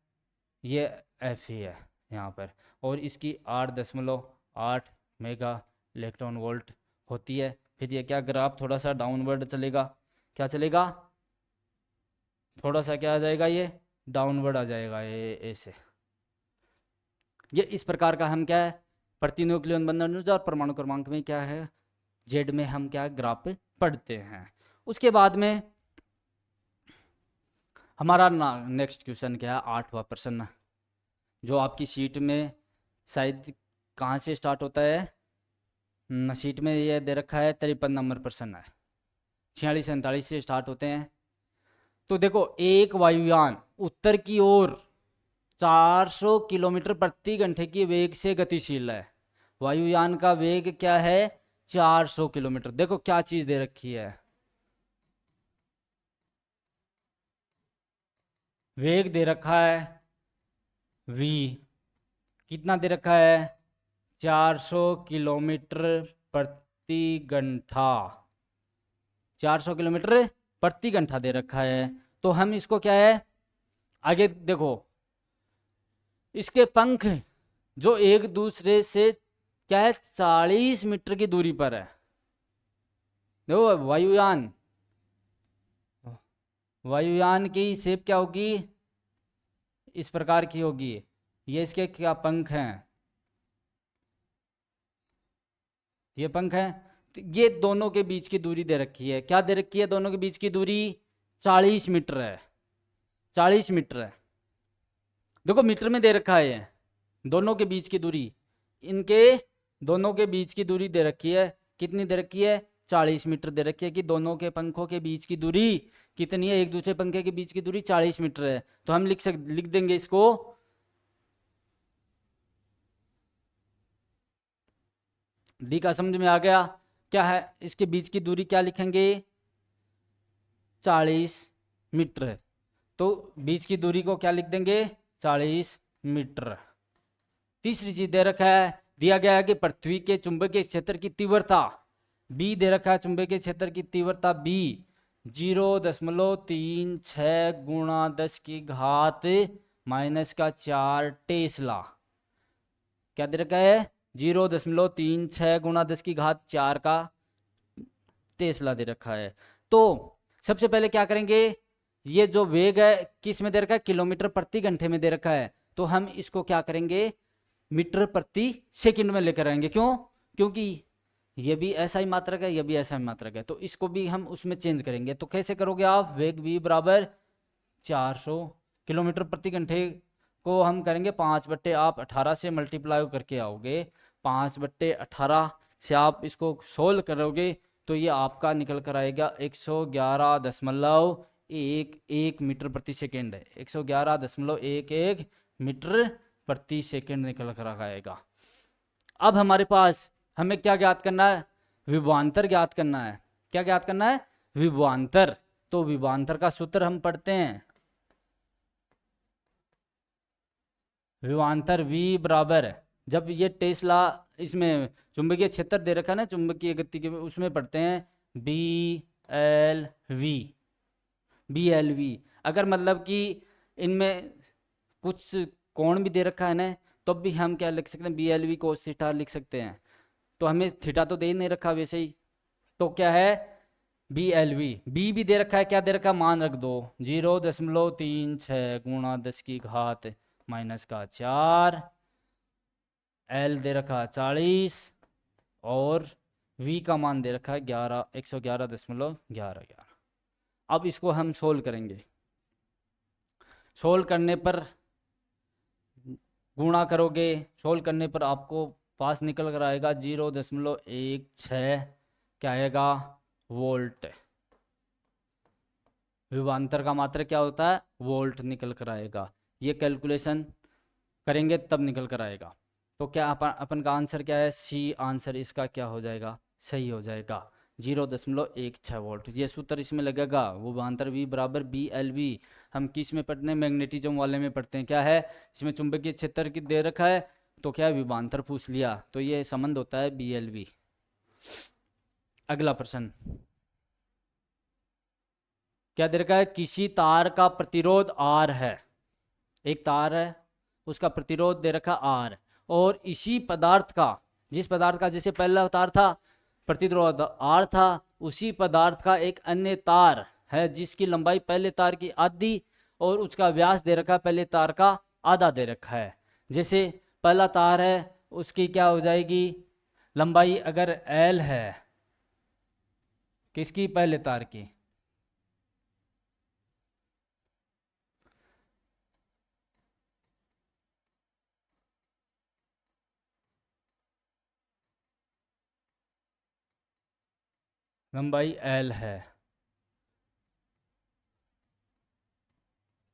ये एफ ही है यहाँ पर, और इसकी 8.8 मेगा इलेक्ट्रॉन वोल्ट होती है। फिर ये क्या ग्राफ थोड़ा सा डाउनवर्ड चलेगा, क्या चलेगा? थोड़ा सा क्या आ जाएगा? ये डाउनवर्ड आ जाएगा, ये ऐसे। ये इस प्रकार का हम क्या है, प्रतिन्यूक्लियन बंधन ऊर्जा और परमाणु क्रमांक में क्या है, जेड में हम क्या ग्राफ पढ़ते हैं। उसके बाद में हमारा नेक्स्ट क्वेश्चन क्या है, 8वां प्रश्न, जो आपकी शीट में शायद कहाँ से स्टार्ट होता है, शीट में ये दे रखा है 53 नंबर प्रश्न है, 46-47 से स्टार्ट होते हैं। तो देखो, एक वायुयान उत्तर की ओर 400 किलोमीटर प्रति घंटे की वेग से गतिशील है। वायुयान का वेग क्या है? 400 किलोमीटर। देखो क्या चीज दे रखी है, वेग दे रखा है v, कितना दे रखा है? 400 किलोमीटर प्रति घंटा, 400 किलोमीटर प्रति घंटा दे रखा है। तो हम इसको क्या है, आगे देखो, इसके पंख जो एक दूसरे से क्या है, 40 मीटर की दूरी पर है। देखो वायुयान की शेप क्या होगी, इस प्रकार की होगी। ये इसके क्या पंख हैं, ये पंख हैं। तो ये दोनों के बीच की दूरी दे रखी है, क्या दे रखी है? दोनों के बीच की दूरी 40 मीटर है, 40 मीटर है। देखो मीटर में दे रखा है ये, दोनों के बीच की दूरी, इनके दोनों के बीच की दूरी दे रखी है, कितनी दे रखी है? 40 मीटर दे रखी है कि दोनों के पंखों के बीच की दूरी कितनी है, एक दूसरे पंखे के बीच की दूरी 40 मीटर है। तो हम लिख देंगे इसको, डी का समझ में आ गया क्या है, इसके बीच की दूरी क्या लिखेंगे? 40 मीटर। तो बीच की दूरी को क्या लिख देंगे? 40 मीटर। तीसरी चीज दे रखा है, दिया गया है कि पृथ्वी के चुंबकीय क्षेत्र की तीव्रता बी दे रखा है, चुंबकीय क्षेत्र की तीव्रता बी 0.36 गुणा 10 की घात -4 टेस्ला। क्या दे रखा है? 0.36 गुणा 10 की घात 4 का टेस्ला दे रखा है। तो सबसे पहले क्या करेंगे, ये जो वेग है किस में दे रखा है? किलोमीटर प्रति घंटे में दे रखा है। तो हम इसको क्या करेंगे, मीटर प्रति सेकंड में लेकर आएंगे। क्यों? क्योंकि ये भी ऐसा ही मात्रक है, ये भी ऐसा ही मात्रक है, तो इसको भी हम उसमें चेंज करेंगे। तो कैसे करोगे आप? वेग v बराबर 400 किलोमीटर प्रति घंटे को हम करेंगे 5/18 से मल्टीप्लाई करके आओगे, 5/18 से आप इसको सोल्व करोगे तो ये आपका निकल कर आएगा 111.11 मीटर प्रति सेकेंड है, 111.11 मीटर प्रति सेकेंड निकल कर आएगा। अब हमारे पास हमें क्या ज्ञात करना है? विभवांतर ज्ञात करना है। क्या ज्ञात करना है? विभवांतर। तो विभवांतर का सूत्र हम पढ़ते हैं, विभवांतर v बराबर, जब ये टेस्ला इसमें चुंबकीय क्षेत्र दे रखा है ना, चुंबकीय गति के उसमें पढ़ते हैं BLV। अगर मतलब कि इनमें कुछ कोण भी दे रखा है ना, तब भी हम क्या लिख सकते हैं? BLV cos थीटा लिख सकते हैं। तो हमें थीटा तो दे ही नहीं रखा वैसे ही, तो क्या है बी एल वी। बी भी दे रखा है, क्या दे रखा है मान रख दो 0.36 गुणा 10⁻⁻⁴। एल दे रखा है 40 और वी का मान दे रखा है 111.1111। अब इसको हम सोल्व करेंगे। सोल्व करने पर गुणा करोगे, सोल्व करने पर आपको पास निकल कर आएगा 0.16 क्या आएगा वोल्ट। विभवांतर का मात्रक क्या होता है वोल्ट निकल कर आएगा। ये कैलकुलेशन करेंगे तब निकल कर आएगा। तो क्या अपन का आंसर क्या है सी आंसर इसका क्या हो जाएगा सही हो जाएगा 0.16 वोल्ट। ये सूत्र इसमें लगेगा विभवांतर V बराबर बी एल वी। हम किस में पढ़ते हैं मैग्नेटिज्म वाले में पढ़ते हैं। क्या है इसमें चुंबकीय क्षेत्र की दे रखा है तो क्या विभवांतर पूछ लिया, तो ये संबंध होता है बी एल वी। अगला प्रश्न क्या दे रखा है किसी तार का प्रतिरोध R है। एक तार है उसका प्रतिरोध दे रखा R और इसी पदार्थ का, जिस पदार्थ का जैसे पहला तार था प्रतिरोध R था, उसी पदार्थ का एक अन्य तार है जिसकी लंबाई पहले तार की आधी और उसका व्यास दे रखा है पहले तार का आधा दे रखा है। जैसे पहला तार है उसकी क्या हो जाएगी लंबाई अगर L है किसकी पहले तार की, लंबाई L है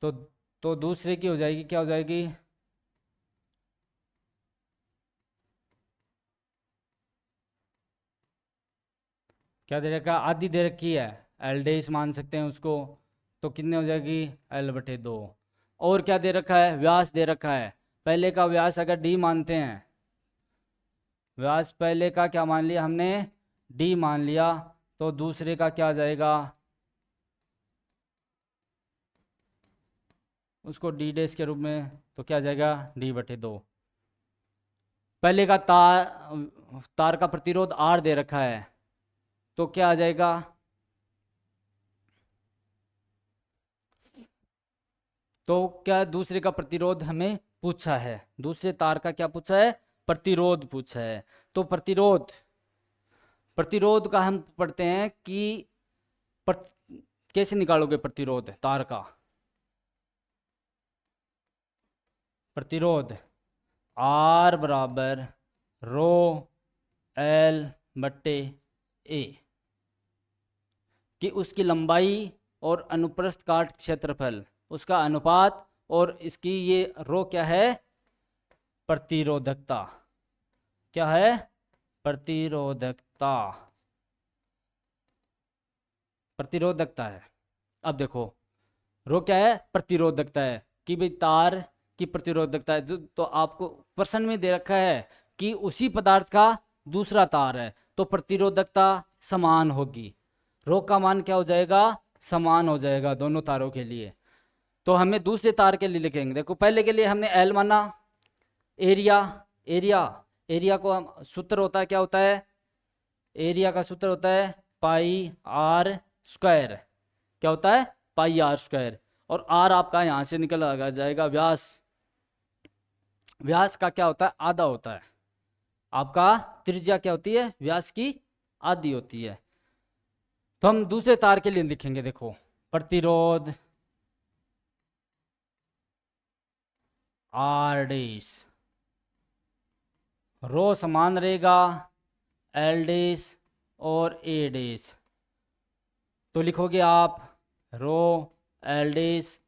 तो दूसरे की हो जाएगी क्या हो जाएगी क्या दे रखा आधी दे रखी है एल डेस मान सकते हैं उसको, तो कितने हो जाएगी L/2। और क्या दे रखा है व्यास दे रखा है, पहले का व्यास अगर D मानते हैं, व्यास पहले का क्या मान लिया हमने D मान लिया, तो दूसरे का क्या आ जाएगा उसको D डेस के रूप में, तो क्या आ जाएगा D/2। पहले का तार का प्रतिरोध R दे रखा है तो क्या आ जाएगा तो क्या दूसरे का प्रतिरोध हमें पूछा है, दूसरे तार का क्या पूछा है प्रतिरोध पूछा है। तो प्रतिरोध का हम पढ़ते हैं कि कैसे निकालोगे प्रतिरोध तार का, प्रतिरोध R बराबर रो L/A कि उसकी लंबाई और अनुप्रस्थ काट क्षेत्रफल उसका अनुपात और इसकी ये रो क्या है प्रतिरोधकता, क्या है प्रतिरोधकता, प्रतिरोधकता है। अब देखो रो क्या है प्रतिरोधकता है कि भाई तार की प्रतिरोधकता है, तो आपको प्रश्न में दे रखा है कि उसी पदार्थ का दूसरा तार है तो प्रतिरोधकता समान होगी, रो का मान क्या हो जाएगा समान हो जाएगा दोनों तारों के लिए। तो हमें दूसरे तार के लिए लिखेंगे, देखो पहले के लिए हमने L माना, एरिया को हम सूत्र होता है क्या होता है एरिया का सूत्र होता है πr², क्या होता है πr², और R आपका यहाँ से निकल आ जाएगा व्यास का क्या होता है आधा होता है, आपका त्रिज्या क्या होती है व्यास की आधी होती है। तो हम दूसरे तार के लिए लिखेंगे, देखो प्रतिरोध R डेस, रो समान रहेगा L डेस और A डेस, तो लिखोगे आप रो L डेस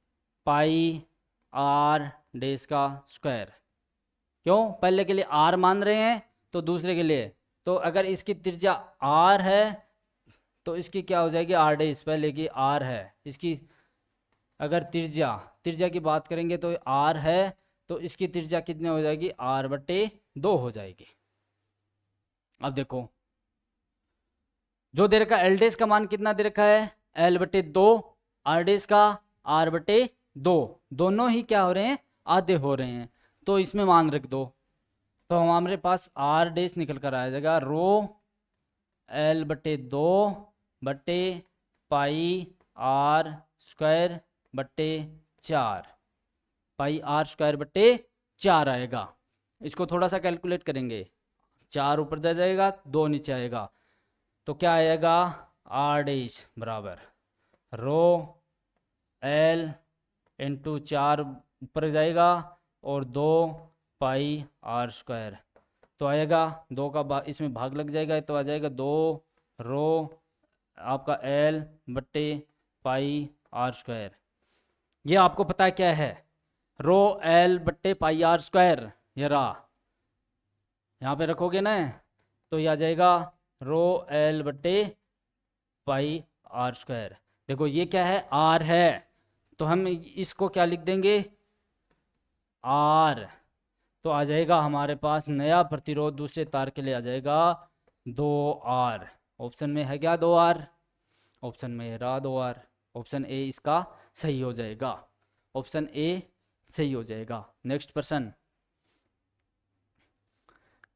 πr डेस का स्क्वायर। क्यों पहले के लिए R मान रहे हैं तो दूसरे के लिए, तो अगर इसकी त्रिज्या R है तो इसकी क्या हो जाएगी R डेस, पहले की R है, इसकी अगर त्रिज्या की बात करेंगे तो R है तो इसकी त्रिज्या कितनी हो जाएगी R/2 हो जाएगी। अब देखो जो दे रखा L डेस का मान कितना दे रखा है L/2, R डेस का R/2, दोनों ही क्या हो रहे हैं आधे हो रहे हैं, तो इसमें मान रख दो तो हमारे पास आर डैश निकल कर आ जाएगा रो एल बटे 2 बटे पाई आर स्क्वायर बटे 4, पाई आर स्क्वायर बटे 4 आएगा। इसको थोड़ा सा कैलकुलेट करेंगे, 4 ऊपर जा जाएगा, 2 नीचे आएगा, तो क्या आएगा आर डैश बराबर रो एल इंटू 4 ऊपर जाएगा और 2 पाई आर स्क्वायर, तो आएगा 2 का इसमें भाग लग जाएगा, तो आ जाएगा 2 रो आपका एल बट्टे पाई आर स्क्वायर। ये आपको पता है क्या है, रो एल बट्टे पाई आर स्क्वायर, ये रहा, यहाँ पे रखोगे ना तो ये आ जाएगा रो एल बट्टे पाई आर स्क्वायर। देखो ये क्या है, आर है, तो हम इसको क्या लिख देंगे आर, तो आ जाएगा हमारे पास नया प्रतिरोध दूसरे तार के लिए आ जाएगा 2R। ऑप्शन में है क्या 2R, ऑप्शन में रहा 2R, ऑप्शन ए इसका सही हो जाएगा, ऑप्शन ए सही हो जाएगा। नेक्स्ट प्रश्न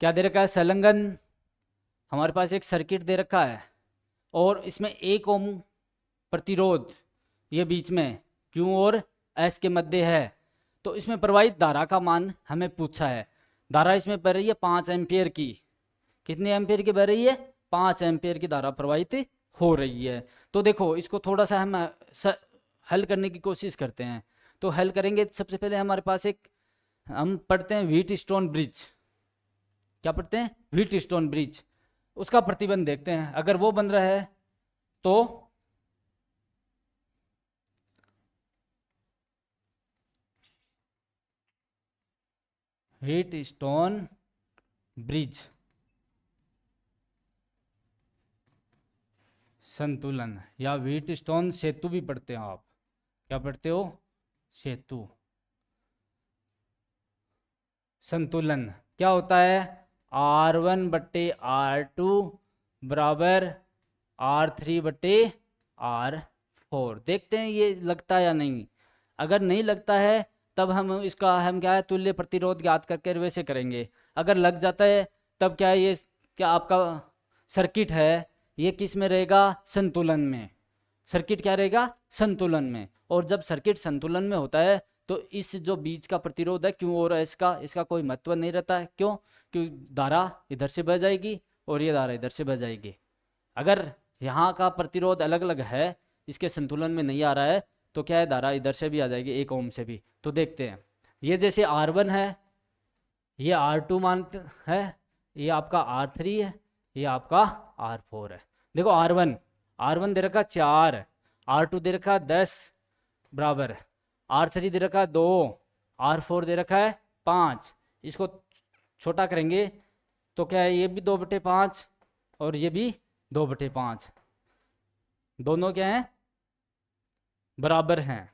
क्या दे रखा है, संलग्न, हमारे पास एक सर्किट दे रखा है और इसमें 1 ओम प्रतिरोध ये बीच में Q और S के मध्य है, तो इसमें प्रवाहित धारा का मान हमें पूछा है। धारा इसमें बह रही है 5 एम्पियर की, कितने एम्पियर की बह रही है, 5 एम्पियर की धारा प्रवाहित हो रही है। तो देखो इसको थोड़ा सा हम हल करने की कोशिश करते हैं, तो हल करेंगे। सबसे पहले हमारे पास एक हम पढ़ते हैं व्हीट स्टोन ब्रिज, क्या पढ़ते हैं व्हीट स्टोन ब्रिज, उसका प्रतिबंध देखते हैं। अगर वो बन रहा है तो व्हीट स्टोन ब्रिज संतुलन, या व्हीट स्टोन सेतु भी पढ़ते हैं आप, क्या पढ़ते हो सेतु। संतुलन क्या होता है, R1 बट्टे R2 बराबर R3 बट्टे R4। देखते हैं ये लगता है या नहीं, अगर नहीं लगता है तब हम क्या है तुल्य प्रतिरोध ज्ञात करके वैसे करेंगे। अगर लग जाता है तब क्या है, ये क्या आपका सर्किट है ये किस में रहेगा, संतुलन में। सर्किट क्या रहेगा, संतुलन में। और जब सर्किट संतुलन में होता है तो इस जो बीच का प्रतिरोध है क्यों और इसका इसका कोई महत्व नहीं रहता है। क्यों, क्योंकि धारा इधर से बह जाएगी और ये धारा इधर से बह जाएगी। अगर यहाँ का प्रतिरोध अलग अलग है, इसके संतुलन में नहीं आ रहा है, तो क्या है धारा इधर से भी आ जाएगी 1 ओम से भी। तो देखते हैं, ये जैसे R1 है, ये R2 मानते है, ये आपका R3 है, ये आपका R4 है। देखो R1 दे रखा 4, R2 दे रखा 10 बराबर, R3 दे रखा 2, R4 दे रखा है 5। इसको छोटा करेंगे तो क्या है, ये भी 2/5 और ये भी 2/5, दोनों क्या हैं बराबर हैं,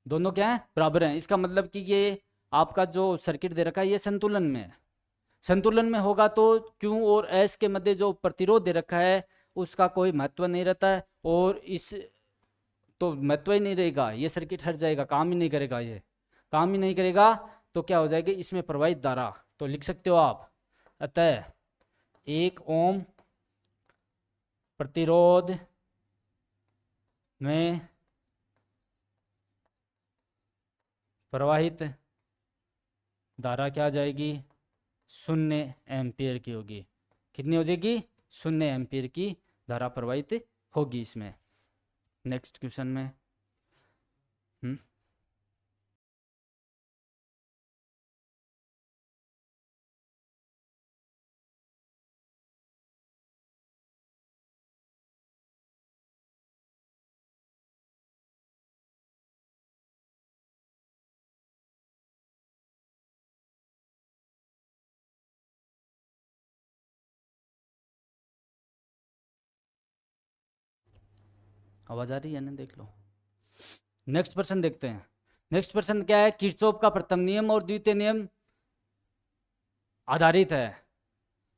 दोनों क्या है बराबर हैं। इसका मतलब कि ये आपका जो सर्किट दे रखा है ये संतुलन में है। संतुलन में होगा तो Q और S के मध्य जो प्रतिरोध दे रखा है उसका कोई महत्व नहीं रहता है, और इस तो महत्व ही नहीं रहेगा, ये सर्किट हट जाएगा, काम ही नहीं करेगा, ये काम ही नहीं करेगा। तो क्या हो जाएगा, इसमें प्रवाहित धारा तो लिख सकते हो आप, अतः 1 ओम प्रतिरोध में प्रवाहित धारा क्या आ जाएगी, 0 एम्पियर की होगी। कितनी हो जाएगी, 0 एम्पियर की धारा प्रवाहित होगी इसमें। नेक्स्ट क्वेश्चन में आवाज आ रही है ना, देख लो। नेक्स्ट प्रश्न देखते हैं। नेक्स्ट प्रश्न क्या है, किरचॉफ का प्रथम नियम और द्वितीय नियम आधारित है।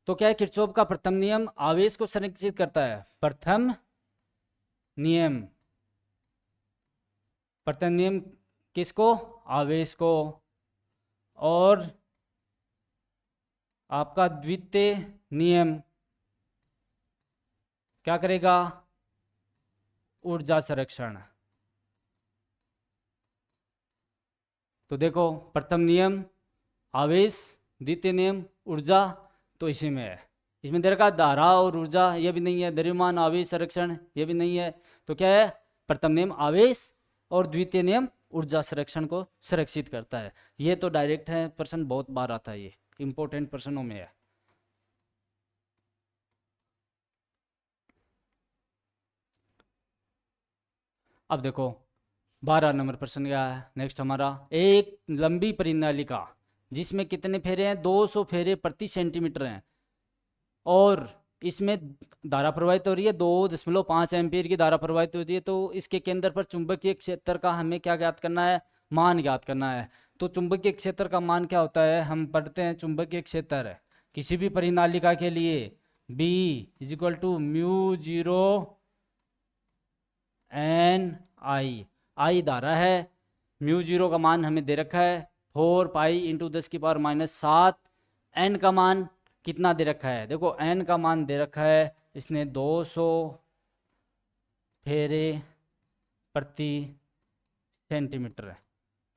तो क्या है, किरचॉफ का प्रथम नियम आवेश को संरक्षित करता है। प्रथम नियम, प्रथम नियम किसको, आवेश को, और आपका द्वितीय नियम क्या करेगा? ऊर्जा संरक्षण। तो देखो, प्रथम नियम आवेश, द्वितीय नियम ऊर्जा, तो इसी में है। इसमें दे रखा धारा और ऊर्जा, ये भी नहीं है। द्रव्यमान आवेश संरक्षण, ये भी नहीं है। तो क्या है? प्रथम नियम आवेश और द्वितीय नियम ऊर्जा संरक्षण को सुरक्षित करता है। ये तो डायरेक्ट है, प्रश्न बहुत बार आता है, ये इंपॉर्टेंट प्रश्नों में है। अब देखो 12 नंबर प्रश्न क्या है नेक्स्ट हमारा। एक लंबी परिनालिका जिसमें कितने फेरे हैं? 200 फेरे प्रति सेंटीमीटर हैं, और इसमें धारा प्रवाहित हो रही है 2.5 एम्पीयर की धारा प्रवाहित होती है। तो इसके केंद्र पर चुंबकीय क्षेत्र का हमें क्या ज्ञात करना है? मान ज्ञात करना है। तो चुंबकीय क्षेत्र का मान क्या होता है? हम पढ़ते हैं चुंबकीय क्षेत्र किसी भी परिनालिका के लिए B = μ0 n I। I धारा है, μ0 का मान हमें दे रखा है 4 पाई × 10⁻⁷। n का मान कितना दे रखा है? देखो n का मान दे रखा है इसने 200 फेरे प्रति सेंटीमीटर है।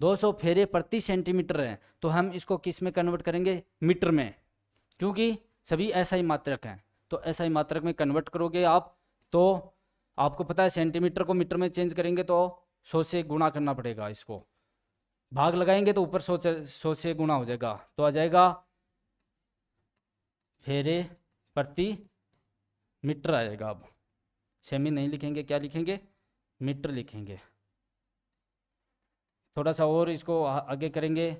200 फेरे प्रति सेंटीमीटर है, तो हम इसको किस में कन्वर्ट करेंगे? मीटर में, क्योंकि सभी SI मात्रक हैं। तो SI मात्रक में कन्वर्ट करोगे आप, तो आपको पता है सेंटीमीटर को मीटर में चेंज करेंगे तो 100 से गुणा करना पड़ेगा। इसको भाग लगाएंगे तो ऊपर 100 से गुणा हो जाएगा, तो आ जाएगा फेरे प्रति मीटर आएगा। अब सेमी नहीं लिखेंगे, क्या लिखेंगे? मीटर लिखेंगे। थोड़ा सा और इसको आगे करेंगे,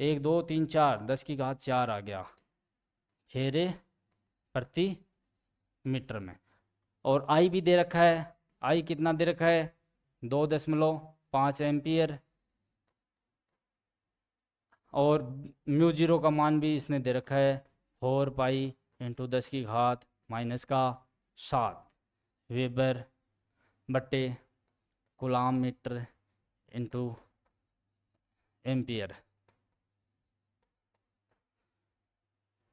1 2 3 4 10⁴ आ गया फेरे प्रति मीटर में। और आई भी दे रखा है, आई कितना दे रखा है? 2.5 एम्पियर। और μ0 का मान भी इसने दे रखा है 4 पाई × 10⁻⁷ वेबर बटे कूलाम मीटर × एम्पियर।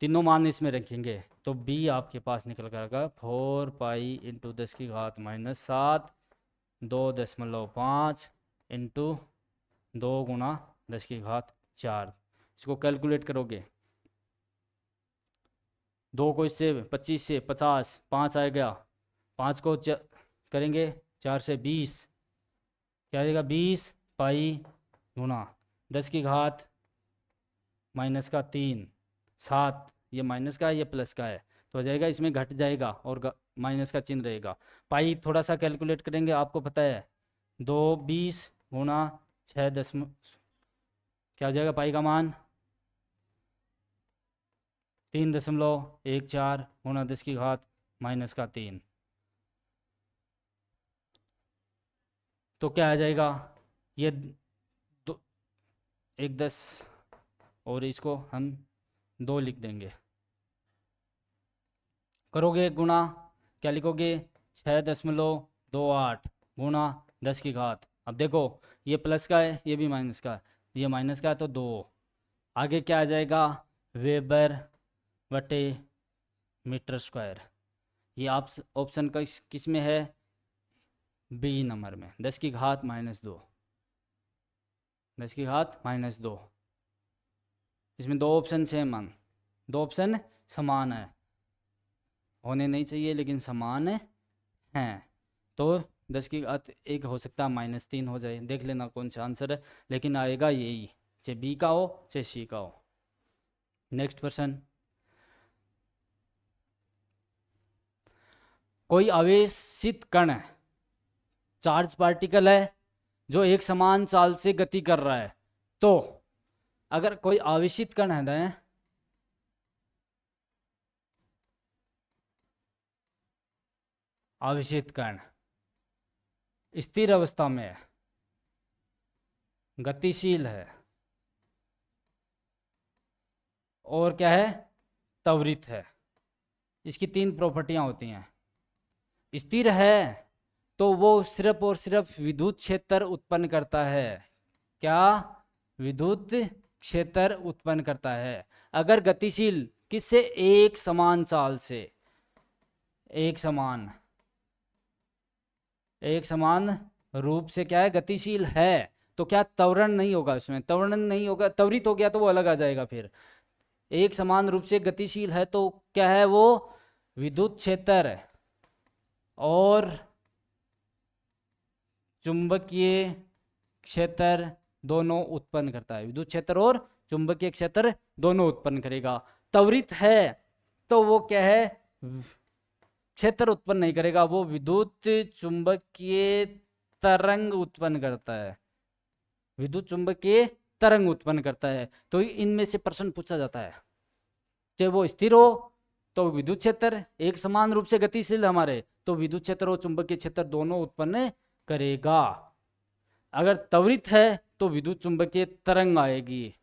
तीनों मान इसमें रखेंगे तो B आपके पास निकल कर आएगा 4 पाई × 10⁻⁷ 2.5 × 2 × 10⁴। इसको कैलकुलेट करोगे, 2 को इससे 25 से 50, 5 आएगा, 5 को करेंगे 4 से 20, क्या आएगा? 20 पाई × 10⁻⁻3 7। ये माइनस का है, ये प्लस का है, तो हो जाएगा इसमें घट जाएगा और माइनस का चिन्ह रहेगा। पाई थोड़ा सा कैलकुलेट करेंगे, आपको पता है 220 × 6 क्या हो जाएगा? पाई का मान 3.14 × 10⁻⁻3। तो क्या आ जाएगा? ये 1 10 और इसको हम 2 लिख देंगे। करोगे गुणा, क्या लिखोगे? 6.28 × 10⁻। अब देखो ये प्लस का है, ये भी माइनस का है, ये माइनस का है तो 2। आगे क्या आ जाएगा? वेबर बटे मीटर स्क्वायर। ये आप ऑप्शन का किस में है? B नंबर में, 10⁻⁻2। 10⁻⁻2। इसमें 2 ऑप्शन सेम हैं, 2 ऑप्शन समान है, होने नहीं चाहिए लेकिन समान हैं। तो 10⁻1 हो सकता है -3 हो जाए, देख लेना कौन सा आंसर है, लेकिन आएगा यही, चाहे B का हो चाहे C का हो। नेक्स्ट क्वेश्चन, कोई आवेशित कण है, चार्ज पार्टिकल है, जो एक समान चाल से गति कर रहा है। तो अगर कोई आवेशित कण है, आवेशित कण स्थिर अवस्था में है, गतिशील है, और क्या है? त्वरित है। इसकी 3 प्रॉपर्टियां होती हैं। स्थिर है तो वो सिर्फ और सिर्फ विद्युत क्षेत्र उत्पन्न करता है। क्या? विद्युत क्षेत्र उत्पन्न करता है। अगर गतिशील किससे? एक समान चाल से, एक समान रूप से क्या है? गतिशील है। तो क्या त्वरण नहीं होगा उसमें? त्वरण नहीं होगा, त्वरित हो गया तो वो अलग आ जाएगा। फिर एक समान रूप से गतिशील है तो क्या है वो? विद्युत क्षेत्र और चुंबकीय क्षेत्र दोनों उत्पन्न करता है। विद्युत क्षेत्र और चुंबकीय क्षेत्र दोनों उत्पन्न करेगा। त्वरित है तो वो क्या है? क्षेत्र उत्पन्न नहीं करेगा, वो विद्युत चुंबकीय तरंग उत्पन्न करता है। विद्युत चुंबकीय तरंग उत्पन्न करता है। तो इनमें से प्रश्न पूछा जाता है, चाहे वो स्थिर हो तो विद्युत क्षेत्र एक समान रूप से गतिशील हमारे, तो विद्युत क्षेत्र और चुंबकीय क्षेत्र दोनों उत्पन्न करेगा। अगर त्वरित है तो विद्युत चुंबकीय तरंग आएगी।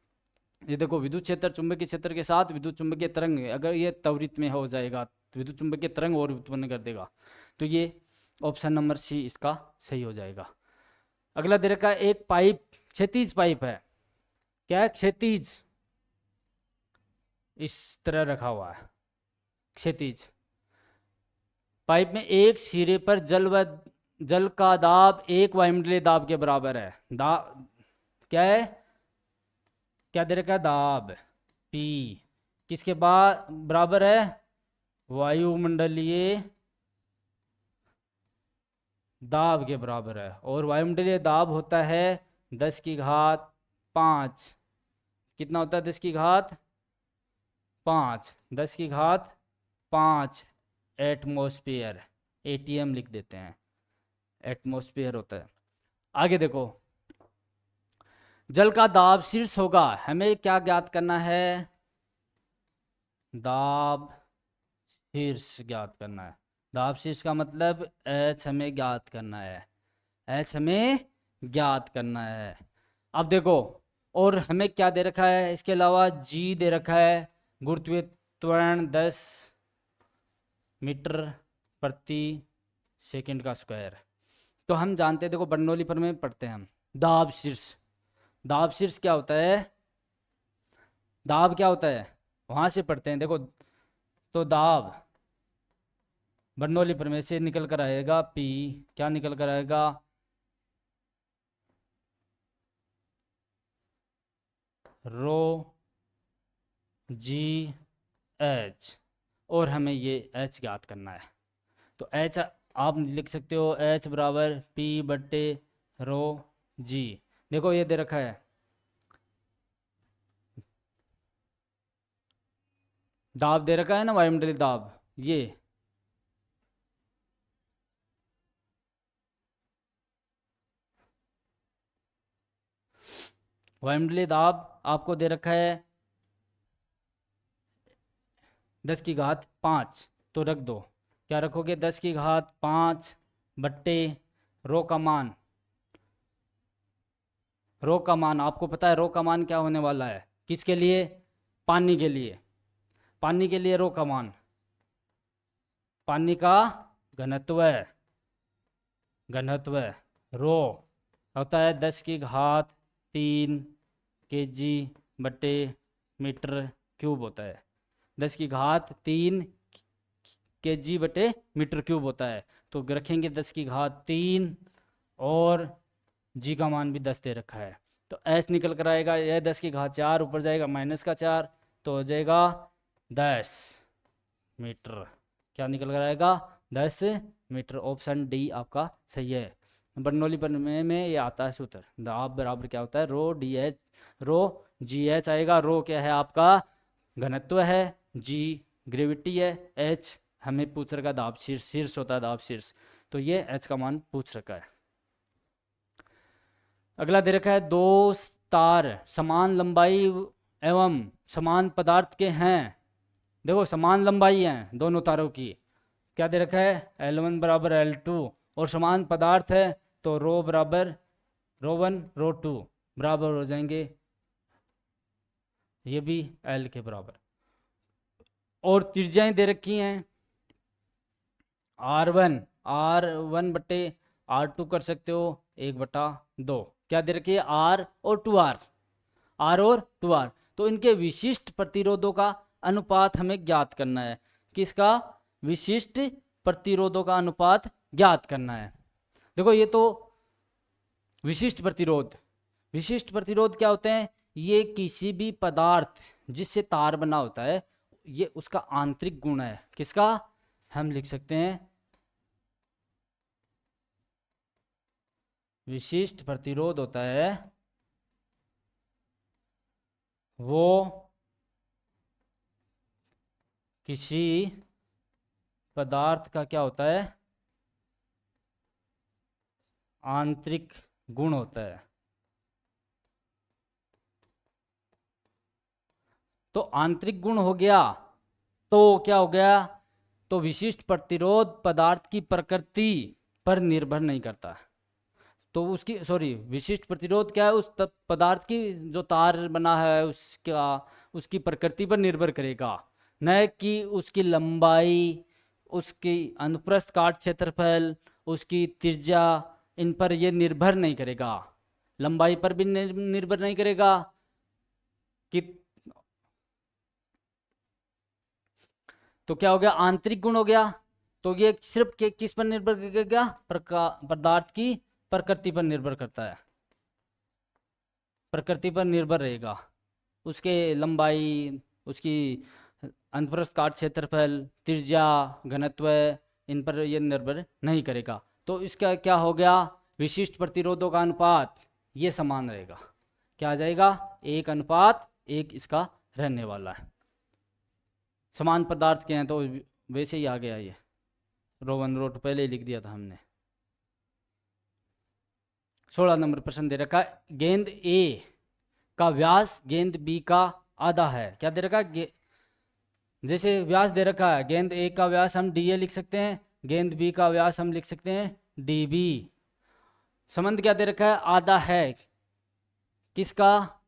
ये देखो, विद्युत क्षेत्र चुंबकीय क्षेत्र के साथ विद्युत चुंबकीय तरंग, अगर ये त्वरित में हो जाएगा तो विद्युत चुंबकीय तरंग और उत्पन्न कर देगा। तो ये ऑप्शन नंबर सी इसका सही हो जाएगा। अगला दे रखा है, एक पाइप, क्षैतिज पाइप है। क्या है? क्षैतिज, इस तरह रखा हुआ है क्षैतिज। पाइप में एक सिरे पर जल का दाब एक वायुमंडलीय दाब के बराबर है। क्या है? क्या दे रखा है? दाब P किसके बाद बराबर है? वायुमंडलीय दाब के बराबर है। और वायुमंडलीय दाब होता है 10⁵ कितना होता है? 10⁵5 10⁵5 एटमॉस्फेयर, ATM लिख देते हैं, एटमॉस्फेयर होता है। आगे देखो, जल का दाब शीर्ष होगा। हमें क्या ज्ञात करना है? दाब शीर्ष ज्ञात करना है। दाब शीर्ष का मतलब H हमें ज्ञात करना है, H हमें ज्ञात करना है। अब देखो, और हमें क्या दे रखा है? इसके अलावा G दे रखा है, गुरुत्वीय त्वरण 10 मीटर प्रति सेकंड का स्क्वायर। तो हम जानते हैं, देखो बर्नौली पर में पढ़ते हैं हम, दाब शीर्ष। दाब शीर्ष क्या होता है? दाब क्या होता है वहां से पढ़ते हैं, देखो। तो दाब बर्नौली प्रमेय से निकल कर आएगा P, क्या निकल कर आएगा? रो G H, और हमें ये H ज्ञात करना है। तो H आप लिख सकते हो, H बराबर P/ρg। देखो ये दे रखा है, दाब दे रखा है ना, वायुमंडलीय दाब। ये वायुमंडलीय दाब आपको दे रखा है 10⁵5, तो रख दो। क्या रखोगे? 10⁵5 बट्टे रो का मान। रो का मान आपको पता है, रो का मान क्या होने वाला है? किसके लिए? पानी के लिए। पानी के लिए रो का मान, पानी का घनत्व, रो होता है 10⁵3 kg बटे मीटर क्यूब होता है। 10⁵3 kg बटे मीटर क्यूब होता है। तो रखेंगे 10⁵3 और G का मान भी 10 दे रखा है। तो S निकल कर आएगा, यह 10⁵4 ऊपर जाएगा -4, तो हो जाएगा 10 मीटर। क्या निकल कर आएगा? 10 मीटर। ऑप्शन डी आपका सही है। बर्नौली प्रमेय में ये आता है सूत्र, दाब बराबर क्या होता है? रो जी एच आएगा। रो क्या है? आपका घनत्व है, G ग्रेविटी है, H हमें पूछ रखा दाब शीर्ष होता है, दाब शीर्ष। तो ये H का मान पूछ रखा है। अगला दे रखा है, दो तार समान लंबाई एवं समान पदार्थ के हैं। देखो समान लंबाई है दोनों तारों की। क्या दे रखा है? L1 बराबर L2, और समान पदार्थ है तो रो बराबर रो1 रो2 बराबर हो जाएंगे, ये भी L के बराबर। और त्रिज्याएं दे रखी हैं, R1 बटे R2 कर सकते हो 1/2। क्या दे रखी है? R और 2R, R और 2R। तो इनके विशिष्ट प्रतिरोधों का अनुपात हमें ज्ञात करना है। किसका? विशिष्ट प्रतिरोधों का अनुपात ज्ञात करना है। देखो ये तो विशिष्ट प्रतिरोध। विशिष्ट प्रतिरोध क्या होते हैं? ये किसी भी पदार्थ जिससे तार बना होता है, ये उसका आंतरिक गुण है। किसका? हम लिख सकते हैं विशिष्ट प्रतिरोध होता है वो किसी पदार्थ का क्या होता है? आंतरिक गुण होता है। तो आंतरिक गुण हो गया तो क्या हो गया? तो विशिष्ट प्रतिरोध पदार्थ की प्रकृति पर निर्भर नहीं करता। तो उसकी विशिष्ट प्रतिरोध क्या है? उस पदार्थ की जो तार बना है उसकी प्रकृति पर निर्भर करेगा, न कि उसकी लंबाई, उसकी अनुप्रस्थ काट क्षेत्रफल, उसकी त्रिज्या, इन पर यह निर्भर नहीं करेगा। लंबाई पर भी निर्भर नहीं करेगा कि तो क्या हो गया? आंतरिक गुण हो गया। तो ये सिर्फ किस पर निर्भर करेगा? पदार्थ की प्रकृति पर निर्भर करता है। प्रकृति पर निर्भर रहेगा, उसके लंबाई, उसकी अनुप्रस्थ काट क्षेत्रफल, त्रिज्या, घनत्व, इन पर यह निर्भर नहीं करेगा। तो इसका क्या हो गया? विशिष्ट प्रतिरोधों का अनुपात ये समान रहेगा। क्या आ जाएगा? 1:1 इसका रहने वाला है। समान पदार्थ के हैं तो वैसे ही आ गया ये। रो 1 रो 2 पहले ही लिख दिया था हमने। 16 नंबर प्रश्न दे रखा है, गेंद ए का व्यास गेंद बी का आधा है। क्या दे रखा है? जैसे व्यास दे रखा है, गेंद ए का व्यास हम डी ए लिख सकते हैं, गेंद बी का व्यास हम लिख सकते हैं डी बी। संबंध क्या दे रखा है? आधा है। किसका?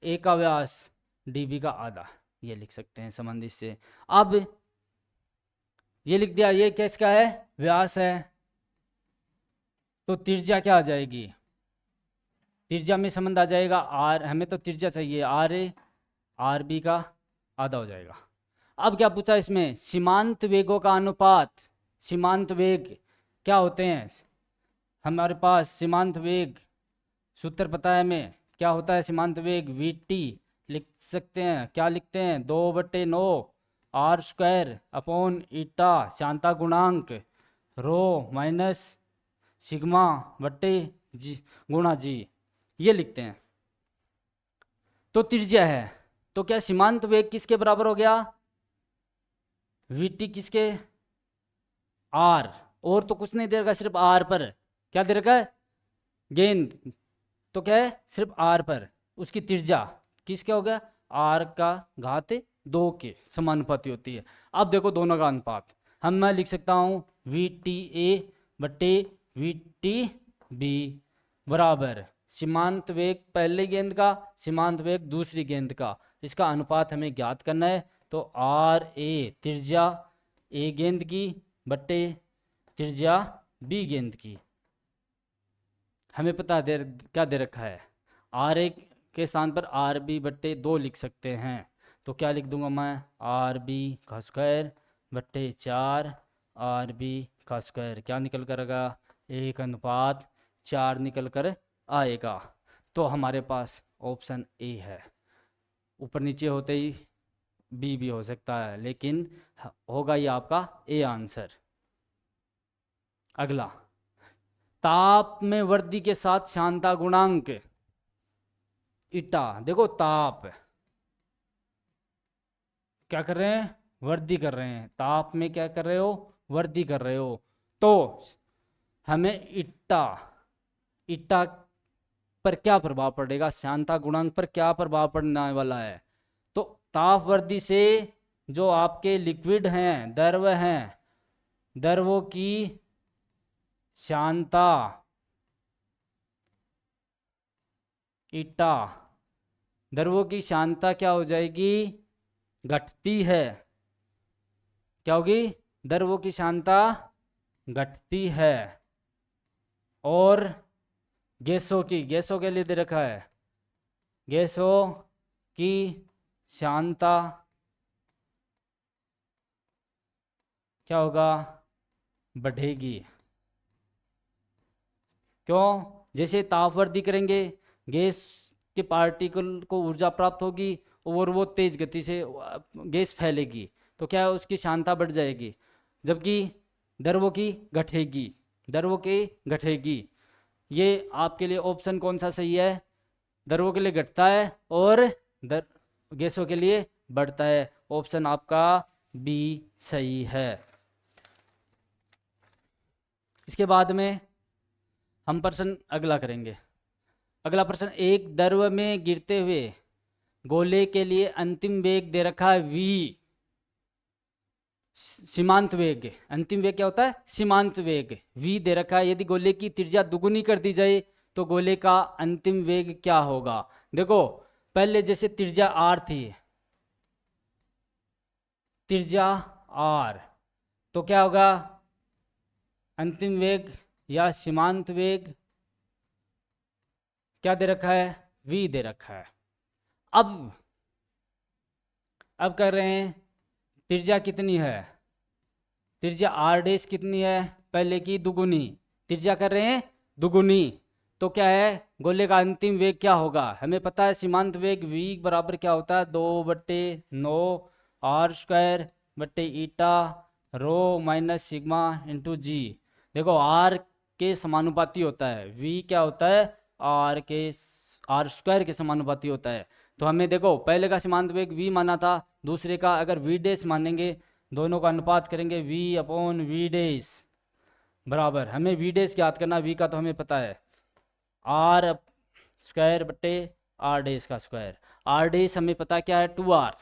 ए का व्यास डी बी का आधा, ये लिख सकते हैं संबंध इससे। अब ये लिख दिया, ये किसका है? व्यास है। तो त्रिज्या क्या आ जाएगी? त्रिज्या में संबंध आ जाएगा आर, हमें तो त्रिज्या चाहिए, आर ए आर बी का आधा हो जाएगा। अब क्या पूछा इसमें? सीमांत वेगों का अनुपात। सीमांत वेग क्या होते हैं? हमारे पास सीमांत वेग सूत्र पता है हमें। क्या होता है सीमांत वेग? वी टी लिख सकते हैं। क्या लिखते हैं? 2/9 आर स्क्वायर अपॉन ईटा श्यानता गुणांक रो माइनस सिग्मा बट्टे जी गुणा जी, ये लिखते हैं। तो त्रिज्या है। तो क्या सीमांत वेग किसके बराबर हो गया? वीटी किसके? आर। और तो कुछ नहीं दे रखा, सिर्फ आर पर। क्या दे रखा है? गेंद। तो क्या है? सिर्फ आर पर उसकी त्रिज्या किसके हो गया? आर का घात 2 के समानुपाती होती है। अब देखो दोनों का अनुपात मैं लिख सकता हूँ वी टी ए बट्टे वी टी बी बराबर सीमांत वेग पहले गेंद का, सीमांत वेग दूसरी गेंद का, इसका अनुपात हमें ज्ञात करना है। तो आर ए त्रिज्या ए गेंद की बट्टे त्रिज्या बी गेंद की। हमें पता क्या दे रखा है? आर ए के स्थान पर आर बी बट्टे 2 लिख सकते हैं। तो क्या लिख दूंगा मैं? आर बी का स्क्वायर बट्टे 4 आर बी का स्क्वायर। क्या निकल कर आएगा? 1:4 निकल कर आएगा। तो हमारे पास ऑप्शन ए है। ऊपर नीचे होते ही बी भी हो सकता है, लेकिन होगा ये आपका ए आंसर। अगला, ताप में वृद्धि के साथ श्यानता गुणांक ईटा। देखो ताप क्या कर रहे हैं? वृद्धि कर रहे हैं। ताप में क्या कर रहे हो? वृद्धि कर रहे हो। तो हमें ईटा पर क्या प्रभाव पड़ेगा? श्यानता गुणांक पर क्या प्रभाव पड़ने वाला है? तो ताप वृद्धि से जो आपके लिक्विड हैं, द्रव हैं, द्रवों की श्यानता ईटा, द्रवों की श्यानता क्या हो जाएगी? घटती है। क्या होगी? द्रवों की श्यानता घटती है। और गैसों के लिए दे रखा है, गैसों की श्यानता क्या होगा, बढ़ेगी। क्यों, जैसे ताप वृद्धि करेंगे गैस के पार्टिकल को ऊर्जा प्राप्त होगी और वो तेज गति से गैस फैलेगी, तो क्या है, उसकी सांद्रता बढ़ जाएगी, जबकि द्रव्यों की घटेगी, द्रव्यों की घटेगी। ये आपके लिए ऑप्शन कौन सा सही है, द्रव्यों के लिए घटता है और गैसों के लिए बढ़ता है। ऑप्शन आपका बी सही है। इसके बाद में हम प्रश्न अगला करेंगे। अगला प्रश्न, एक द्रव में गिरते हुए गोले के लिए अंतिम वेग दे रखा है v, सीमांत वेग। अंतिम वेग क्या होता है, सीमांत वेग v दे रखा है। यदि गोले की त्रिज्या दुगुनी कर दी जाए तो गोले का अंतिम वेग क्या होगा। देखो पहले जैसे त्रिज्या r थी, त्रिज्या r, तो क्या होगा, अंतिम वेग या सीमांत वेग क्या दे रखा है, v दे रखा है। अब कर रहे हैं, त्रिज्या कितनी है, त्रिज्या r डैश कितनी है, पहले की दुगुनी, त्रिज्या कर रहे हैं दुगुनी, तो क्या है, गोले का अंतिम वेग क्या होगा, हमें पता है सीमांत वेग v बराबर क्या होता है, 2/9 r² बट्टे ईटा रो माइनस सिग्मा इंटू जी। देखो r के समानुपाती होता है, v क्या होता है, r² के समानुपाती होता है। तो हमें देखो पहले का सीमांत वेग v माना था, दूसरे का अगर v डैश मानेंगे, दोनों का अनुपात करेंगे v/v डैश बराबर, हमें v डैश याद करना, v का तो हमें पता है r² बट्टे r डैश का स्क्वायर। r डैश हमें पता क्या है 2r,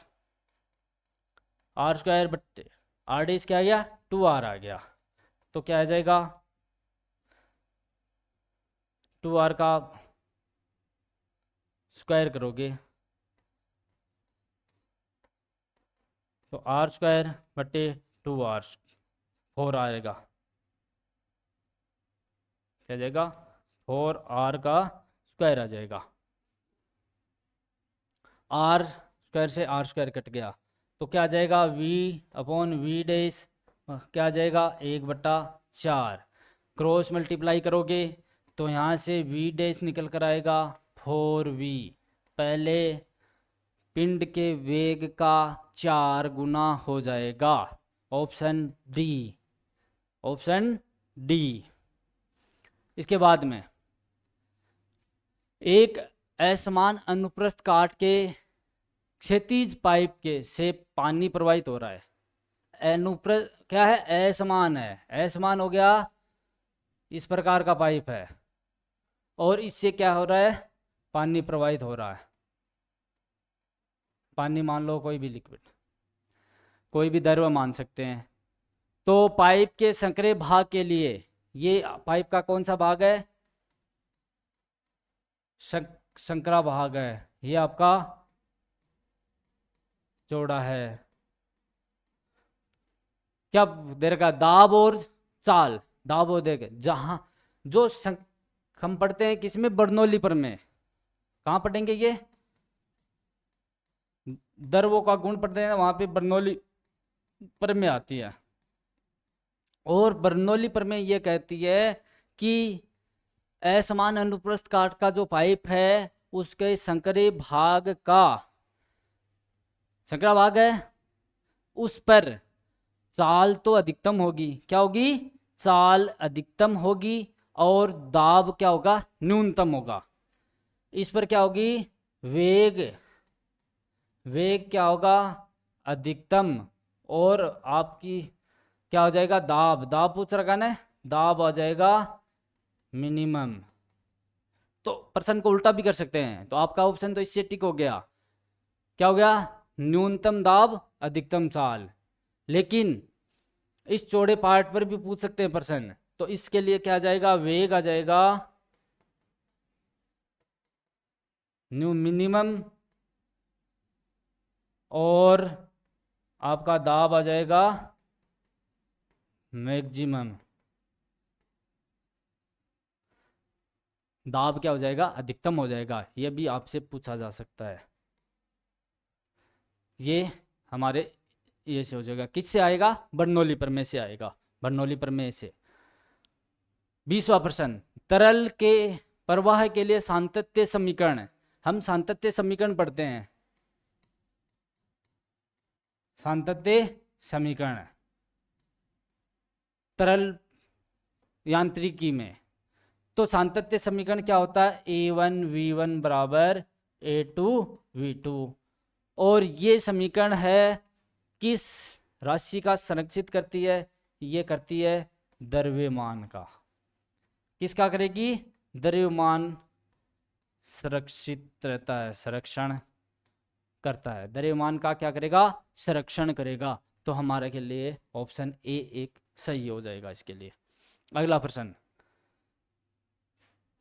r² बट्टे r डैश क्या आ गया 2r आ गया। तो क्या आ जाएगा, 2r का स्क्वायर करोगे तो r² बट्टे 2r 4 आएगा, क्या जाएगा 4r का स्क्वायर आ जाएगा। r² से r² कट गया तो क्या आ जाएगा v/v डैश, क्या आ जाएगा 1/4, क्रॉस मल्टीप्लाई करोगे तो यहाँ से v डैश निकल कर आएगा 4v, पहले पिंड के वेग का 4 गुना हो जाएगा, ऑप्शन डी, ऑप्शन डी। इसके बाद में एक असमान अनुप्रस्थ काट के क्षैतिज पाइप के से पानी प्रवाहित हो रहा है, अनुप्रस्थ क्या है, असमान है, असमान हो गया, इस प्रकार का पाइप है और इससे क्या हो रहा है, पानी प्रवाहित हो रहा है। पानी मान लो, कोई भी लिक्विड, कोई भी द्रव मान सकते हैं। तो पाइप के संकरे भाग के लिए, ये पाइप का कौन सा भाग है, संकरा भाग है, ये आपका चौड़ा है। क्या दे रखा, दाब और चाल, दाब और देख, जहां जो हम पढ़ते हैं किसमें, बर्नौली पर में, कहाँ पढ़ेंगे ये, द्रवों का गुण पढ़ते हैं वहां पे बर्नौली पर में आती है। और बर्नौली पर में ये कहती है कि असमान अनुप्रस्थ काट का जो पाइप है उसके संकरे भाग का, संकरा भाग है, उस पर चाल तो अधिकतम होगी, क्या होगी, चाल अधिकतम होगी और दाब क्या होगा, न्यूनतम होगा। इस पर क्या होगी, वेग, वेग क्या होगा, अधिकतम, और आपकी क्या हो जाएगा, दाब, दाब पूछ रखा ना, दाब आ जाएगा मिनिमम। तो प्रश्न को उल्टा भी कर सकते हैं, तो आपका ऑप्शन तो इससे टिक हो गया, क्या हो गया, न्यूनतम दाब अधिकतम चाल। लेकिन इस चौड़े पार्ट पर भी पूछ सकते हैं प्रश्न, तो इसके लिए क्या आ जाएगा, वेग आ जाएगा मिनिमम और आपका दाब आ जाएगा मैक्सिमम। दाब क्या हो जाएगा, अधिकतम हो जाएगा, ये भी आपसे पूछा जा सकता है। ये हमारे ये से हो जाएगा, किससे आएगा, बर्नौली प्रमेय से आएगा, बर्नौली प्रमेय से। 20वां प्रश्न, तरल के प्रवाह के लिए सातत्य समीकरण, हम सातत्य समीकरण पढ़ते हैं, सातत्य समीकरण तरल यांत्रिकी में। तो सातत्य समीकरण क्या होता है, A1V1 बराबर A2V2, और ये समीकरण है किस राशि का संरक्षित करती है, ये करती है द्रव्यमान का। किसका करेगी, द्रव्यमान संरक्षित रहता है, संरक्षण करता है, द्रव्यमान का क्या करेगा, संरक्षण करेगा। तो हमारे के लिए ऑप्शन ए एक सही हो जाएगा इसके लिए। अगला प्रश्न,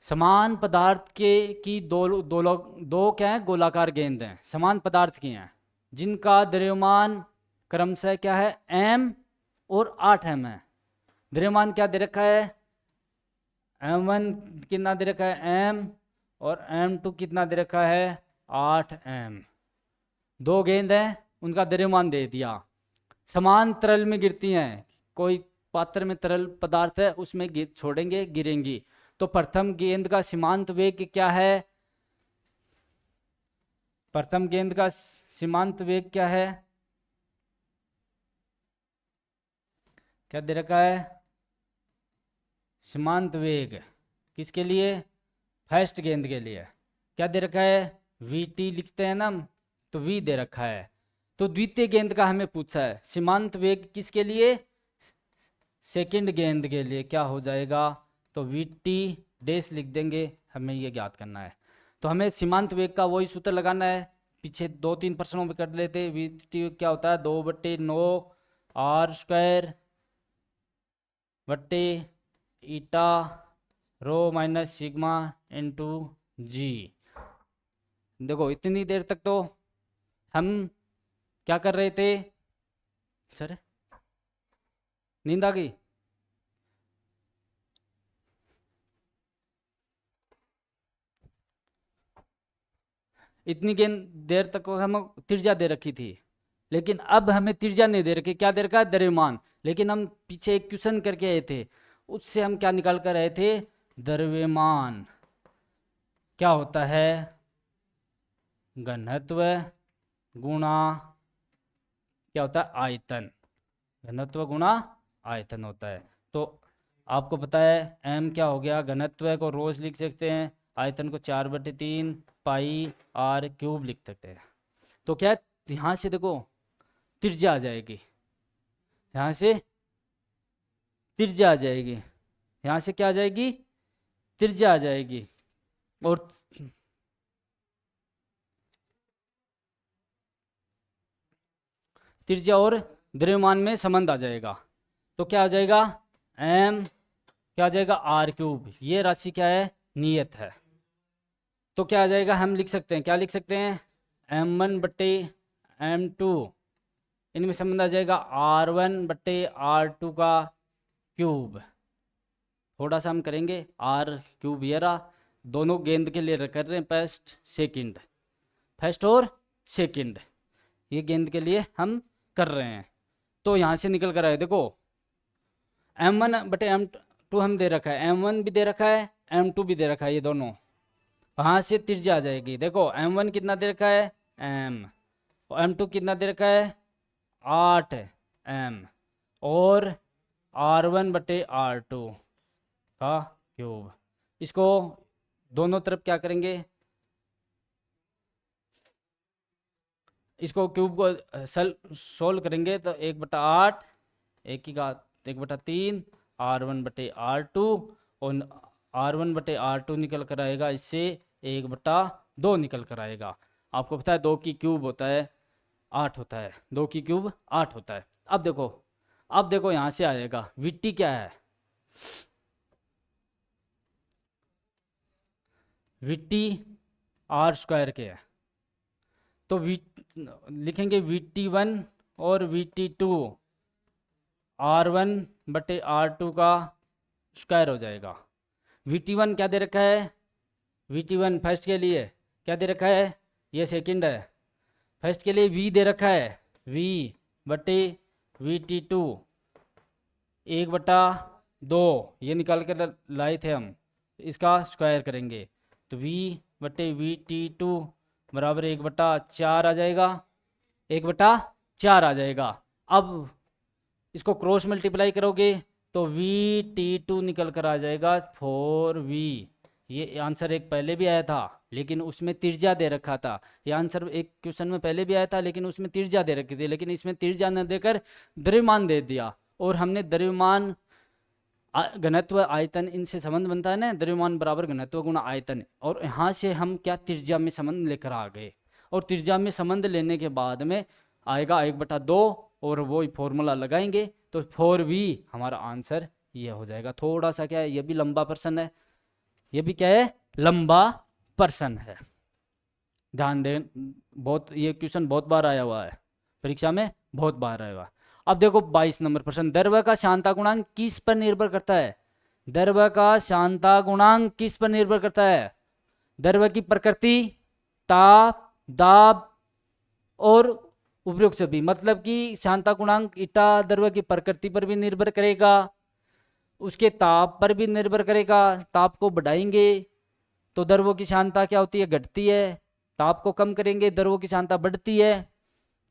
समान पदार्थ के की दो क्या है, गोलाकार गेंद हैं, समान पदार्थ की हैं, जिनका द्रव्यमान क्रमशः क्या है, m और 8m है। द्रव्यमान क्या दे रखा है, m1 कितना दे रखा है m, और m2 कितना दे रखा है 8m। दो गेंद हैं, उनका द्रव्यमान दे दिया, समान तरल में गिरती हैं, कोई पात्र में तरल पदार्थ है उसमें छोड़ेंगे गिरेंगी। तो प्रथम गेंद का सीमांत वेग क्या है, प्रथम गेंद का सीमांत वेग क्या है, क्या दे रखा है, सीमांत वेग किसके लिए, फर्स्ट गेंद के लिए क्या दे रखा है, vt लिखते हैं ना, तो v दे रखा है। तो द्वितीय गेंद का हमें पूछा है सीमांत वेग किसके लिए, सेकंड गेंद के लिए, क्या हो जाएगा, तो vt डैश लिख देंगे, हमें ये ज्ञात करना है। तो हमें सीमांत वेग का वही सूत्र लगाना है, पीछे 2-3 प्रश्नों में कर लेते। vt क्या होता है, 2/9 r² बट्टे ईटा रो माइनस सिग्मा इंटू जी। देखो इतनी देर तक तो हम क्या कर रहे थे, सर नींद आ गई, इतनी देर तक हम त्रिज्या दे रखी थी, लेकिन अब हमें त्रिज्या नहीं दे रखी, क्या दे रखा है, द्रव्यमान। लेकिन हम पीछे एक क्वेश्चन करके आए थे, उससे हम क्या निकाल कर आए थे, द्रव्यमान क्या होता है, घनत्व गुणा क्या होता है, आयतन, घनत्व गुणा आयतन होता है। तो आपको पता है m क्या हो गया, घनत्व को रोज लिख सकते हैं, आयतन को 4/3 पाई r³ लिख सकते हैं। तो क्या यहाँ से देखो त्रिज्या आ जाएगी, यहाँ से त्रिज्या आ जाएगी, यहाँ से क्या आ जाएगी, त्रिज्या आ जाएगी, और त्रिज्या और द्रव्यमान में संबंध आ जाएगा। तो क्या आ जाएगा, m क्या आ जाएगा, r³, ये राशि क्या है, नियत है। तो क्या आ जाएगा, हम लिख सकते हैं, क्या लिख सकते हैं, m1/m2, इनमें संबंध आ जाएगा r1/r2 का क्यूब। थोड़ा सा हम करेंगे r³ ये रहा, दोनों गेंद के लिए कर रहे हैं, फर्स्ट सेकंड, फर्स्ट और सेकंड, ये गेंद के लिए हम कर रहे हैं। तो यहाँ से निकल कर आए, देखो m1/m2 हम दे रखा है, m1 भी दे रखा है, m2 भी दे रखा है, ये दोनों, वहाँ से त्रिज्या आ जाएगी। देखो m1 कितना दे रखा है m, और m2 कितना दे रखा है 8m, और r1/r2 का क्यूब। इसको दोनों तरफ क्या करेंगे, इसको क्यूब को सोल्व करेंगे तो 1/8 1/3 r1/r2, और r1/r2 निकल कर आएगा, इससे 1/2 निकल कर आएगा। आपको पता है 2 की क्यूब होता है 8 होता है, 2 की क्यूब 8 होता है। अब देखो यहाँ से आएगा vt क्या है, vt r² के है, तो लिखेंगे vt1 और vt2 r1/r2 का स्क्वायर हो जाएगा। vt1 क्या दे रखा है, vt1 फर्स्ट के लिए क्या दे रखा है, ये सेकंड है, फर्स्ट के लिए v दे रखा है, v बटे VT2 1/2 ये निकाल कर लाए थे हम, इसका स्क्वायर करेंगे तो V बटे VT2 बराबर 1/4 आ जाएगा, 1/4 आ जाएगा। अब इसको क्रॉस मल्टीप्लाई करोगे तो VT2 निकल कर आ जाएगा 4V। ये आंसर एक पहले भी आया था लेकिन उसमें त्रिज्या दे रखा था, ये आंसर एक क्वेश्चन में पहले भी आया था लेकिन उसमें त्रिज्या दे रखी थी, लेकिन इसमें त्रिज्या न देकर द्रव्यमान दे दिया। और हमने द्रव्यमान घनत्व आयतन इनसे संबंध बनता है ना, द्रव्यमान बराबर घनत्व गुणा आयतन, और यहाँ से हम क्या त्रिज्या में संबंध लेकर आ गए। और त्रिज्या में संबंध लेने के बाद में आएगा 1/2 और वो फॉर्मूला लगाएंगे तो 4V हमारा आंसर ये हो जाएगा। थोड़ा सा क्या है, ये भी लंबा प्रश्न है, ये भी क्या है, लंबा प्रश्न है, ध्यान दें। बहुत ये क्वेश्चन बहुत बार आया हुआ है परीक्षा में, बहुत बार आया हुआ है। अब देखो 22 नंबर प्रश्न, द्रव्य का शांता गुणांक किस पर निर्भर करता है? द्रव्य का शांता गुणांक किस पर निर्भर करता है? द्रव्य की प्रकृति, ताप, दाब और उपरोक्त सभी। मतलब कि शांता गुणांक ईटा द्रव्य की प्रकृति पर भी निर्भर करेगा, उसके ताप पर भी निर्भर करेगा। ताप को बढ़ाएंगे तो द्रव्यों की शांता क्या होती है, घटती है। ताप को कम करेंगे द्रव्यों की शांता बढ़ती है।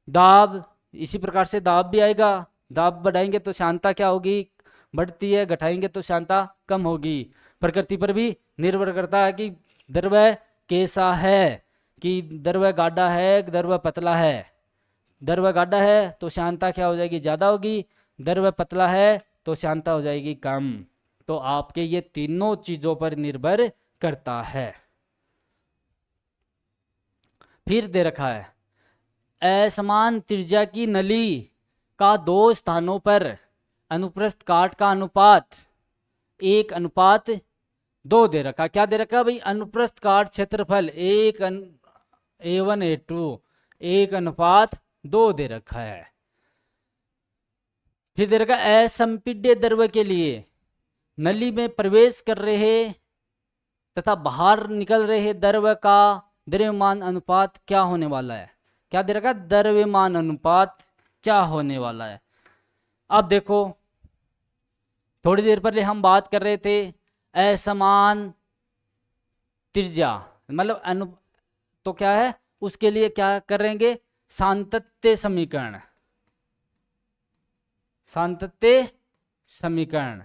दाब, इसी प्रकार से दाब भी आएगा, दाब बढ़ाएंगे तो शांता क्या होगी, बढ़ती है, घटाएंगे तो शांता कम होगी। प्रकृति पर भी निर्भर करता है कि द्रव्य कैसा है, कि द्रव्य गाढ़ा है, द्रव्य पतला है। द्रव्य गाढ़ा है तो शांता क्या हो जाएगी, ज़्यादा होगी, द्रव्य पतला है तो शांता हो जाएगी कम। तो आपके ये तीनों चीज़ों पर निर्भर करता है। फिर दे रखा है असमान त्रिज्या की नली का 2 स्थानों पर अनुप्रस्थ काट का अनुपात 1:2 दे रखा। क्या दे रखा भाई, अनुप्रस्थ काट क्षेत्रफल A1 A2 1:2 दे रखा है। फिर दे रखा असंपीड्य द्रव्य के लिए नली में प्रवेश कर रहे तथा बाहर निकल रहे द्रव्य का द्रव्यमान अनुपात क्या होने वाला है? क्या दे रखा, द्रव्यमान अनुपात क्या होने वाला है। अब देखो थोड़ी देर पहले हम बात कर रहे थे असमान त्रिज्या, मतलब तो क्या है, उसके लिए क्या करेंगे, सातत्य समीकरण। सातत्य समीकरण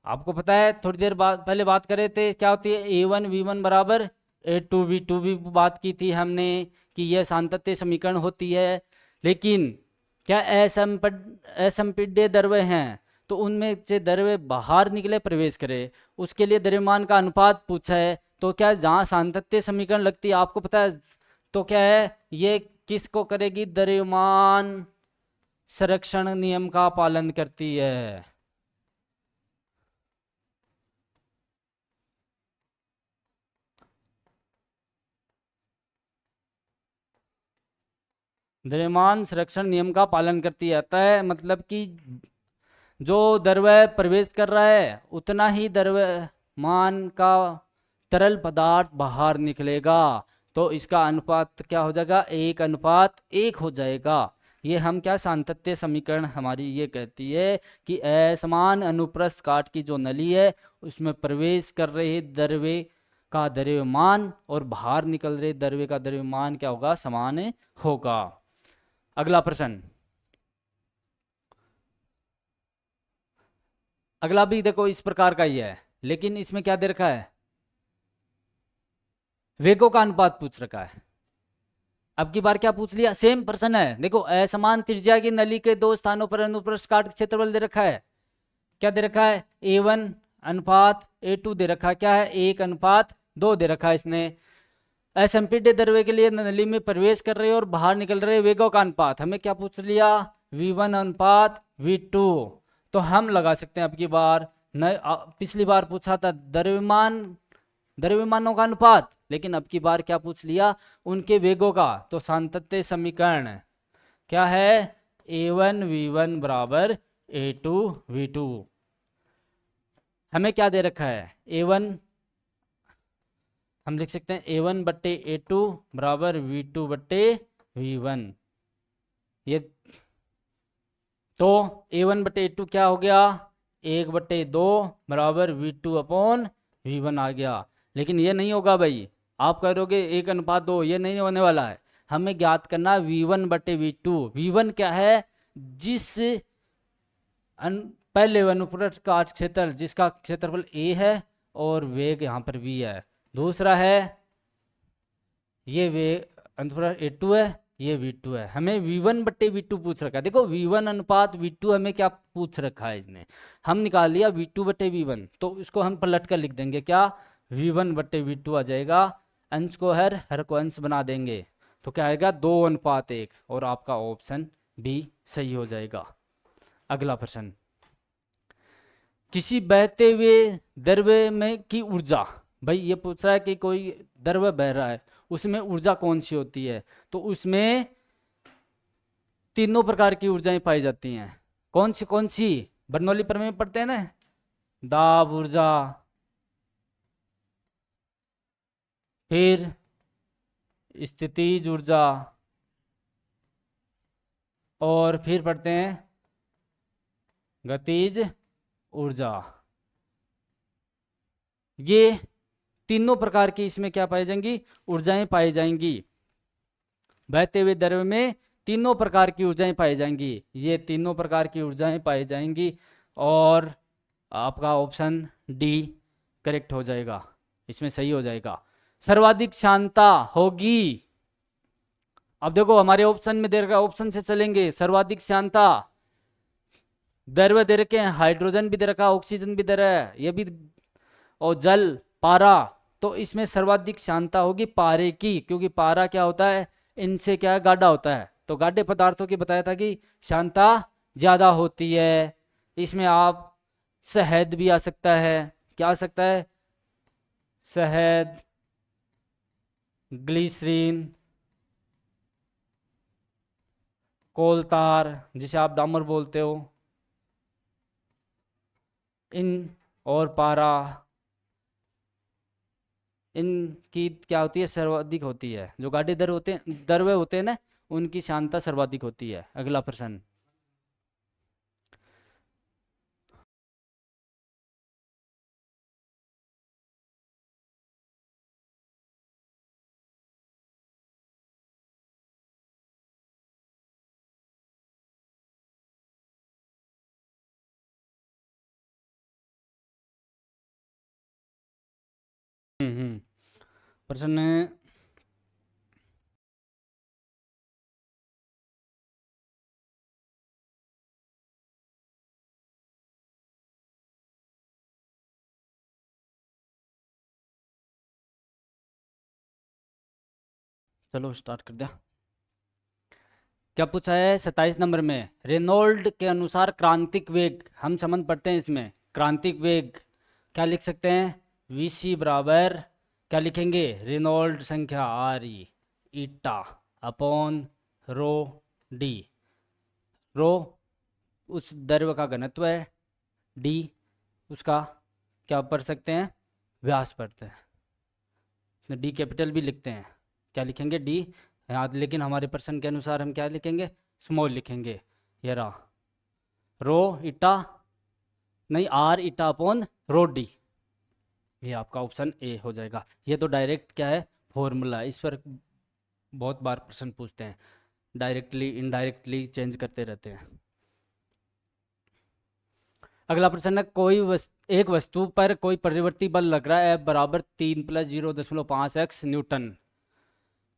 आपको पता है, थोड़ी देर बाद पहले बात कर रहे थे क्या होती है, A1V1 बराबर A2V2 भी बात की थी हमने कि यह सातत्य समीकरण होती है। लेकिन क्या असंपीड्य द्रव्य हैं तो उनमें से द्रव्य बाहर निकले प्रवेश करे, उसके लिए द्रव्यमान का अनुपात पूछा है। तो क्या जहाँ सातत्य समीकरण लगती है आपको पता है, तो क्या है, ये किसको करेगी, द्रव्यमान संरक्षण नियम का पालन करती है। द्रव्यमान संरक्षण नियम का पालन करती है, मतलब कि जो द्रव्य प्रवेश कर रहा है उतना ही द्रव्यमान का तरल पदार्थ बाहर निकलेगा। तो इसका अनुपात क्या हो जाएगा, 1:1 हो जाएगा। ये हम क्या, सातत्य समीकरण हमारी ये कहती है कि असमान अनुप्रस्थ काट की जो नली है उसमें प्रवेश कर रहे द्रव्य का द्रव्यमान और बाहर निकल रहे द्रव्य का द्रव्यमान क्या होगा, समान होगा। अगला प्रश्न, अगला भी देखो इस प्रकार का ही है, लेकिन इसमें क्या दे रखा है, वेगों का अनुपात पूछ रखा है। अब की बार क्या पूछ लिया, सेम प्रश्न है। देखो असमान त्रिज्या की नली के 2 स्थानों पर अनुप्रस्थ काट क्षेत्रफल दे रखा है। क्या दे रखा है, A1:A2 दे रखा है। क्या है, 1:2 दे रखा है इसने। असंपीड्य द्रव्य के लिए नली में प्रवेश कर रहे और बाहर निकल रहे वेगों का अनुपात हमें क्या पूछ लिया, V1:V2। तो हम लगा सकते हैं अब की बार, पिछली बार पूछा था द्रव्यमानों का अनुपात, लेकिन अब की बार क्या पूछ लिया, उनके वेगों का। तो सातत्य समीकरण क्या है, A1V1 बराबर A2V2। हमें क्या दे रखा है, A1 हम लिख सकते हैं A1/A2 बराबर V2/V1। ये तो A1/A2 क्या हो गया, 1/2 बराबर V2 अपॉन V1 आ गया। लेकिन ये नहीं होगा भाई, आप करोगे 1:2, ये नहीं होने वाला है। हमें ज्ञात करना V1/V2। V1 क्या है, जिस पहले अनुप्रस्थ काट क्षेत्र जिसका क्षेत्रफल A है और वेग यहाँ पर V है। दूसरा है ये वेग अनुप्रस्थ A2 है, ये V2 है। हमें V1/V2 पूछ रखा है। देखो V1 अनुपात V2 हमें क्या पूछ रखा है इसने, हम निकाल लिया V2/V1, तो इसको हम पलट कर लिख देंगे क्या, V1/V2 आ जाएगा। अंश को हर को अंश बना देंगे, तो क्या आएगा 2:1, और आपका ऑप्शन बी सही हो जाएगा। अगला प्रश्न, किसी बहते हुए द्रव्य में की ऊर्जा, भाई ये पूछ रहा है कि कोई द्रव्य बह रहा है, उसमें ऊर्जा कौन सी होती है, तो उसमें तीनों प्रकार की ऊर्जाएं पाई जाती हैं। कौन सी, बर्नौली प्रमेय में पढ़ते हैं ना, दाब ऊर्जा, फिर स्थितिज ऊर्जा, और फिर पढ़ते हैं गतिज ऊर्जा। ये तीनों प्रकार की इसमें क्या पाई जाएंगी, ऊर्जाएं पाई जाएंगी। बहते हुए द्रव्य में तीनों प्रकार की ऊर्जाएं पाई जाएंगी, ये तीनों प्रकार की ऊर्जाएं पाई जाएंगी, और आपका ऑप्शन डी करेक्ट हो जाएगा, इसमें सही हो जाएगा। सर्वाधिक शांता होगी, अब देखो हमारे ऑप्शन में दे रखा, ऑप्शन से चलेंगे। सर्वाधिक शांता, द्रव्य दे रखे हैं, हाइड्रोजन भी दे रखा, ऑक्सीजन भी दे रहा है, ये भी, और जल, पारा, तो इसमें सर्वाधिक शांता होगी पारे की, क्योंकि पारा क्या होता है, इनसे क्या है, गाढ़ा होता है, तो गाढ़े पदार्थों की बताया था कि शांता ज्यादा होती है। इसमें आप शहद भी आ सकता है, क्या आ सकता है, शहद, ग्लिसरीन, कोलतार जिसे आप डामर बोलते हो, इन, और पारा, इनकी क्या होती है, सर्वाधिक होती है। जो गाढ़े द्रव्य होते हैं ना, उनकी शांता सर्वाधिक होती है। अगला प्रश्न, प्रश्न चलो स्टार्ट कर दिया। क्या पूछा है 27 नंबर में, रेनॉल्ड के अनुसार क्रांतिक वेग, हम संबंध पढ़ते हैं इसमें, क्रांतिक वेग क्या लिख सकते हैं, वीसी बराबर क्या लिखेंगे, रेनॉल्ड संख्या R E eta upon rho D. Rho उस द्रव्य का घनत्व है, डी उसका क्या पढ़ सकते हैं, व्यास पढ़ते हैं, डी कैपिटल भी लिखते हैं, क्या लिखेंगे डी याद, लेकिन हमारे प्रश्न के अनुसार हम क्या लिखेंगे, स्मॉल लिखेंगे। ये रहा रो इटा, नहीं आर इटा अपॉन रो डी, ये आपका ऑप्शन ए हो जाएगा। ये तो डायरेक्ट क्या है, फॉर्मूला, इस पर बहुत बार प्रश्न पूछते हैं, डायरेक्टली इनडायरेक्टली चेंज करते रहते हैं। अगला प्रश्न है, एक वस्तु पर कोई परिवर्ती बल लग रहा है F बराबर 3 + 0.5 x न्यूटन।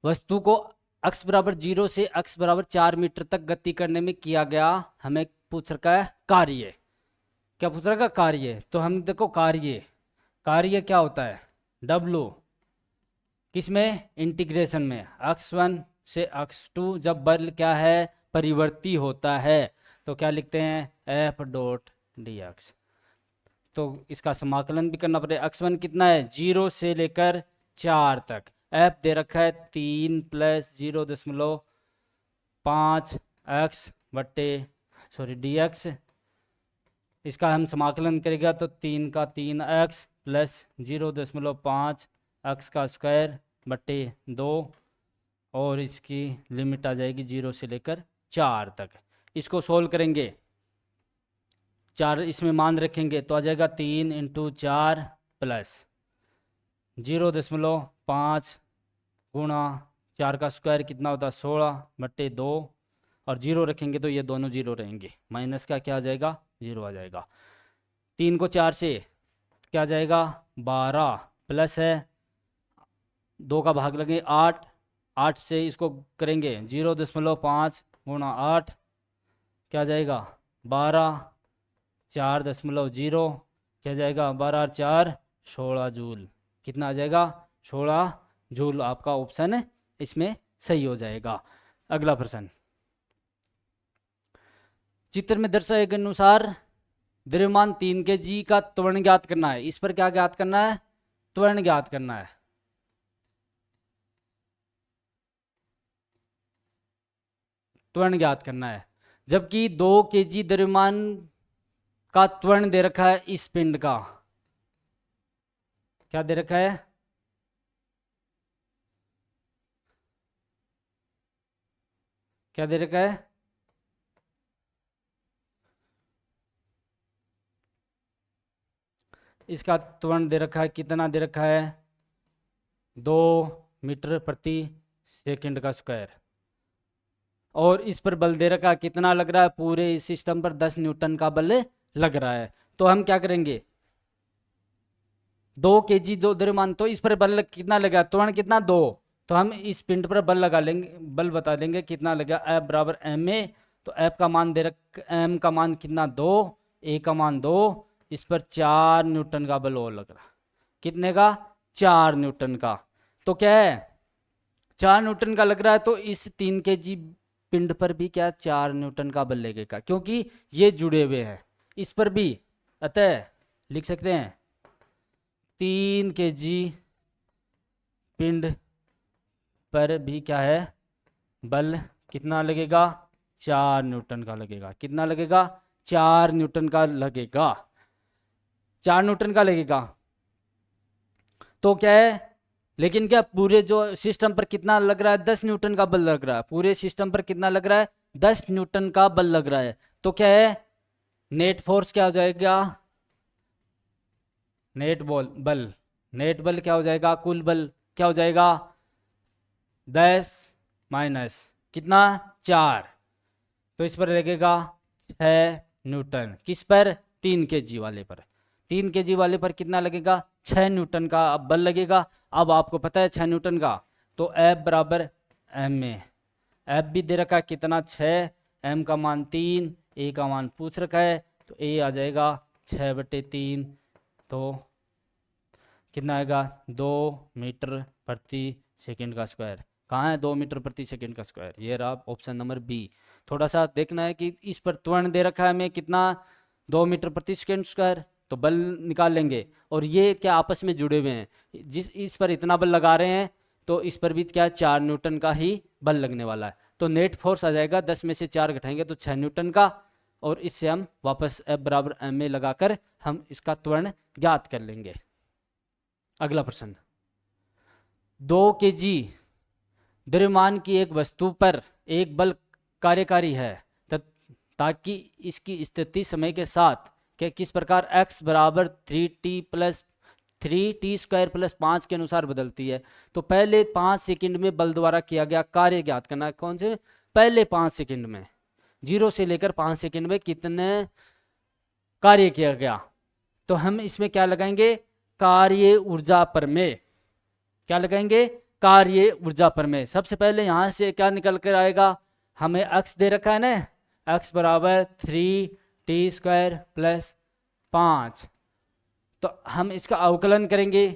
वस्तु को x बराबर 0 से x बराबर 4 मीटर तक गति करने में किया गया, हमें पूछ रखा है कार्य, क्या पूछ रखा है कार्य, तो हम देखो कार्य क्या होता है, W किसमें, इंटीग्रेशन में, x1 से x2 जब बल क्या है, परिवर्ती होता है, तो क्या लिखते हैं F.dx। तो इसका समाकलन भी करना पड़ेगा। x1 कितना है, 0 से लेकर 4 तक, f दे रखा है 3 + 0.5 x बट्टे dx, इसका हम समाकलन करेगा तो 3 का 3x + 0.5 x का स्क्वायर बट्टे 2, और इसकी लिमिट आ जाएगी 0 से लेकर 4 तक। इसको सोल्व करेंगे 4 इसमें मान रखेंगे तो आ जाएगा 3 × 4 प्लस 0.5 गुणा 4 का स्क्वायर कितना होता है 16/2 और 0 रखेंगे तो ये दोनों 0 रहेंगे, माइनस का क्या आ जाएगा 0 आ जाएगा। 3 को 4 से क्या आ जाएगा 12 प्लस है 2 का भाग लगे 8, 8 से इसको करेंगे 0.5 गुणा 8 क्या जाएगा 12, 4.0 क्या जाएगा 12 और 4 16 जूल। कितना आ जाएगा 16 जूल। आपका ऑप्शन इसमें सही हो जाएगा। अगला प्रश्न, चित्र में दर्शाए गए अनुसार द्रव्यमान 3 kg का त्वरण ज्ञात करना है। इस पर क्या ज्ञात करना है त्वरण ज्ञात करना है। त्वरण ज्ञात करना है, जबकि 2 kg द्रव्यमान का त्वरण दे रखा है इस पिंड का। क्या दे रखा है क्या दे रखा है इसका त्वरण दे रखा है, कितना दे रखा है 2 मीटर प्रति सेकंड का स्क्वायर। और इस पर बल दे रखा है कितना लग रहा है, पूरे इस सिस्टम पर 10 न्यूटन का बल लग रहा है। तो हम क्या करेंगे 2 kg दो द्रव्यमान, तो इस पर बल कितना लगा त्वरण कितना 2, तो हम इस पिंड पर बल लगा लेंगे, बल बता देंगे कितना लगा F बराबर ma। तो F का मान दे रख m का मान कितना 2, a का मान 2, इस पर 4 न्यूटन का बल और लग रहा। कितने का 4 न्यूटन का। तो क्या है 4 न्यूटन का लग रहा है, तो इस 3 kg पिंड पर भी क्या 4 न्यूटन का बल लगेगा, क्योंकि ये जुड़े हुए हैं। इस पर भी अतः लिख सकते हैं 3 kg पिंड पर भी क्या है बल कितना लगेगा 4 न्यूटन का लगेगा। कितना लगेगा 4 न्यूटन का लगेगा, 4 न्यूटन का लगेगा। तो क्या है, लेकिन क्या पूरे जो सिस्टम पर कितना लग रहा है 10 न्यूटन का बल लग रहा है। पूरे सिस्टम पर कितना लग रहा है 10 न्यूटन का बल लग रहा है। तो क्या है नेट फोर्स क्या हो जाएगा नेट बल क्या हो जाएगा, कुल बल क्या हो जाएगा 10 माइनस कितना 4, तो इस पर लगेगा 6 न्यूटन। किस पर 3 kg वाले पर। 3 kg वाले पर कितना लगेगा 6 न्यूटन का बल लगेगा। अब आपको पता है 6 न्यूटन का, तो F बराबर ma। F भी दे रखा है कितना 6, m का मान 3, a का मान पूछ रखा है, तो a आ जाएगा 6/3, तो कितना आएगा 2 मीटर प्रति सेकंड का स्क्वायर। कहाँ है 2 मीटर प्रति सेकंड का स्क्वायर, ये रहा ऑप्शन नंबर बी। थोड़ा सा देखना है कि इस पर त्वरण दे रखा है हमें कितना 2 मीटर प्रति सेकंड स्क्वायर, तो बल निकाल लेंगे। और ये क्या आपस में जुड़े हुए हैं, इस पर इतना बल लगा रहे हैं तो इस पर भी क्या 4 न्यूटन का ही बल लगने वाला है। तो नेट फोर्स आ जाएगा 10 में से 4 घटाएंगे तो 6 न्यूटन का, और इससे हम वापस F बराबर ma लगाकर हम इसका त्वरण ज्ञात कर लेंगे। अगला प्रश्न, 2 kg द्रव्यमान की एक वस्तु पर एक बल कार्यकारी है ताकि इसकी स्थिति समय के साथ किस प्रकार x बराबर 3t² प्लस 5 के अनुसार बदलती है। तो पहले 5 सेकंड में बल द्वारा किया गया कार्य ज्ञात करना है। कौन से पहले 5 सेकंड में, 0 से लेकर 5 सेकंड में कितने कार्य किया गया। तो हम इसमें क्या लगाएंगे कार्य ऊर्जा पर में, क्या लगाएंगे कार्य ऊर्जा पर में। सबसे पहले यहां से क्या निकल कर आएगा, हमें x दे रखा है ना, x बराबर 3t² प्लस 5, तो हम इसका अवकलन करेंगे।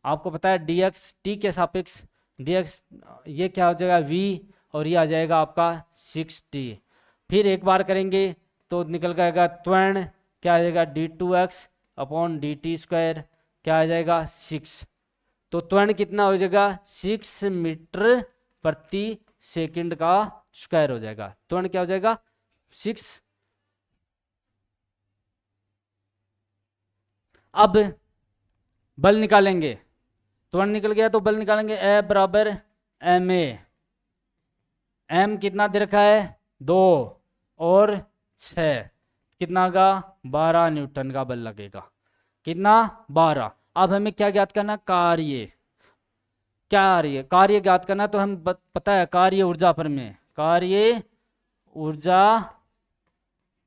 आपको पता है dx t के सापेक्ष dx, ये क्या हो जाएगा v, और ये आ जाएगा आपका 6t। फिर एक बार करेंगे तो निकल कर आएगा त्वरण क्या आ जाएगा d2x/dt², क्या आ जाएगा 6। तो त्वरण कितना हो जाएगा 6 मीटर प्रति सेकंड का स्क्वायर हो जाएगा। त्वरण क्या हो जाएगा 6। अब बल निकालेंगे, त्वरण निकल गया तो बल निकालेंगे F बराबर ma। m कितना दे रखा है 2 और 6, कितना का 12 न्यूटन का बल लगेगा। कितना 12। अब हमें क्या ज्ञात करना, कार्य। कार्य ज्ञात करना, तो हम पता है कार्य ऊर्जा प्रमेय, कार्य ऊर्जा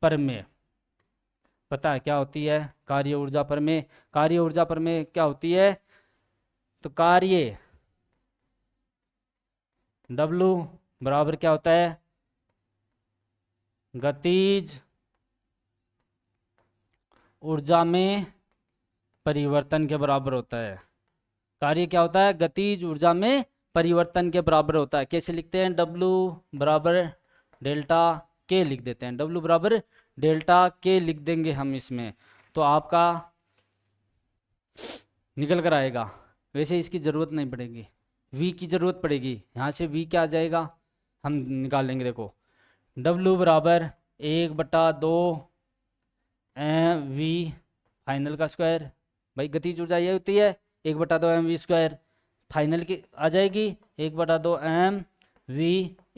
प्रमेय पता है क्या होती है, कार्य ऊर्जा प्रमेय। कार्य ऊर्जा प्रमेय क्या होती है, तो कार्य W बराबर क्या होता है, गतिज ऊर्जा में परिवर्तन के बराबर होता है। कार्य क्या होता है, गतिज ऊर्जा में परिवर्तन के बराबर होता है। कैसे लिखते हैं, W बराबर डेल्टा के लिख देते हैं, W बराबर डेल्टा के लिख देंगे हम इसमें, तो आपका निकल कर आएगा। वैसे इसकी ज़रूरत नहीं पड़ेगी, V की ज़रूरत पड़ेगी, यहाँ से V क्या आ जाएगा हम निकाल लेंगे। देखो W बराबर 1/2 mv फाइनल का स्क्वायर, भाई गतिज ऊर्जा ये होती है 1/2 mv स्क्वायर, फाइनल की आ जाएगी 1/2 mv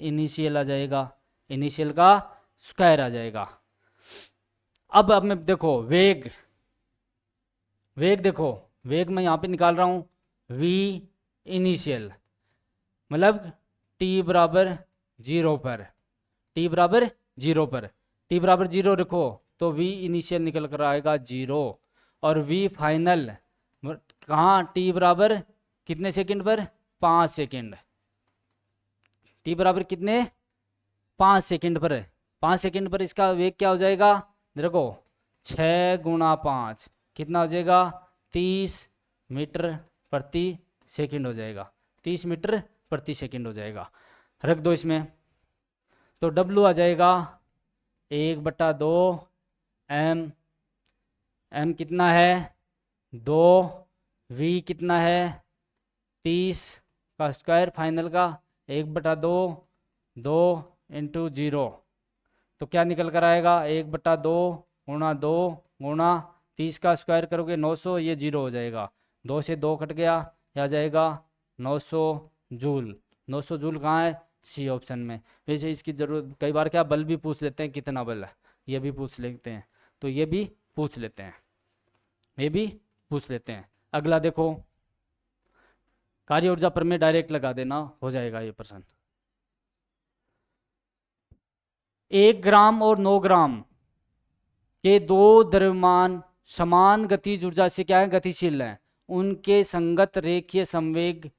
इनिशियल आ जाएगा, इनिशियल का स्क्वायर आ जाएगा। अब मैं देखो वेग देखो, वेग मैं यहाँ पे निकाल रहा हूँ v इनिशियल, मतलब t बराबर 0 पर, t बराबर 0 पर, t बराबर 0 रखो तो v इनिशियल निकल कर आएगा 0, और v फाइनल कहाँ, t बराबर कितने सेकंड पर, 5 सेकंड, t बराबर कितने 5 सेकंड पर, 5 सेकंड पर इसका वेग क्या हो जाएगा, देखो 6 × 5 कितना हो जाएगा, 30 मीटर प्रति सेकंड हो जाएगा, 30 मीटर प्रति सेकंड हो जाएगा। रख दो इसमें, तो W आ जाएगा 1/2 m कितना है 2, v कितना है 30 का स्क्वायर फाइनल का 1/2 2 × 0, तो क्या निकल कर आएगा 1/2 × 2 × 30 का स्क्वायर करोगे 900, ये 0 हो जाएगा, 2 से 2 कट गया, यह आ जाएगा 900 जूल। 900 जूल कहाँ है, सी ऑप्शन में। वैसे इसकी ज़रूरत कई बार क्या बल भी पूछ लेते हैं, कितना बल है ये भी पूछ लेते हैं, तो ये भी पूछ लेते हैं, ये भी पूछ लेते हैं। अगला देखो, कार्य ऊर्जा प्रमेय डायरेक्ट लगा देना, हो जाएगा ये प्रश्न। 1 ग्राम और 9 ग्राम के दो द्रव्यमान समान गतिज ऊर्जा से क्या है, गतिशील है, उनके संगत रेखीय संवेग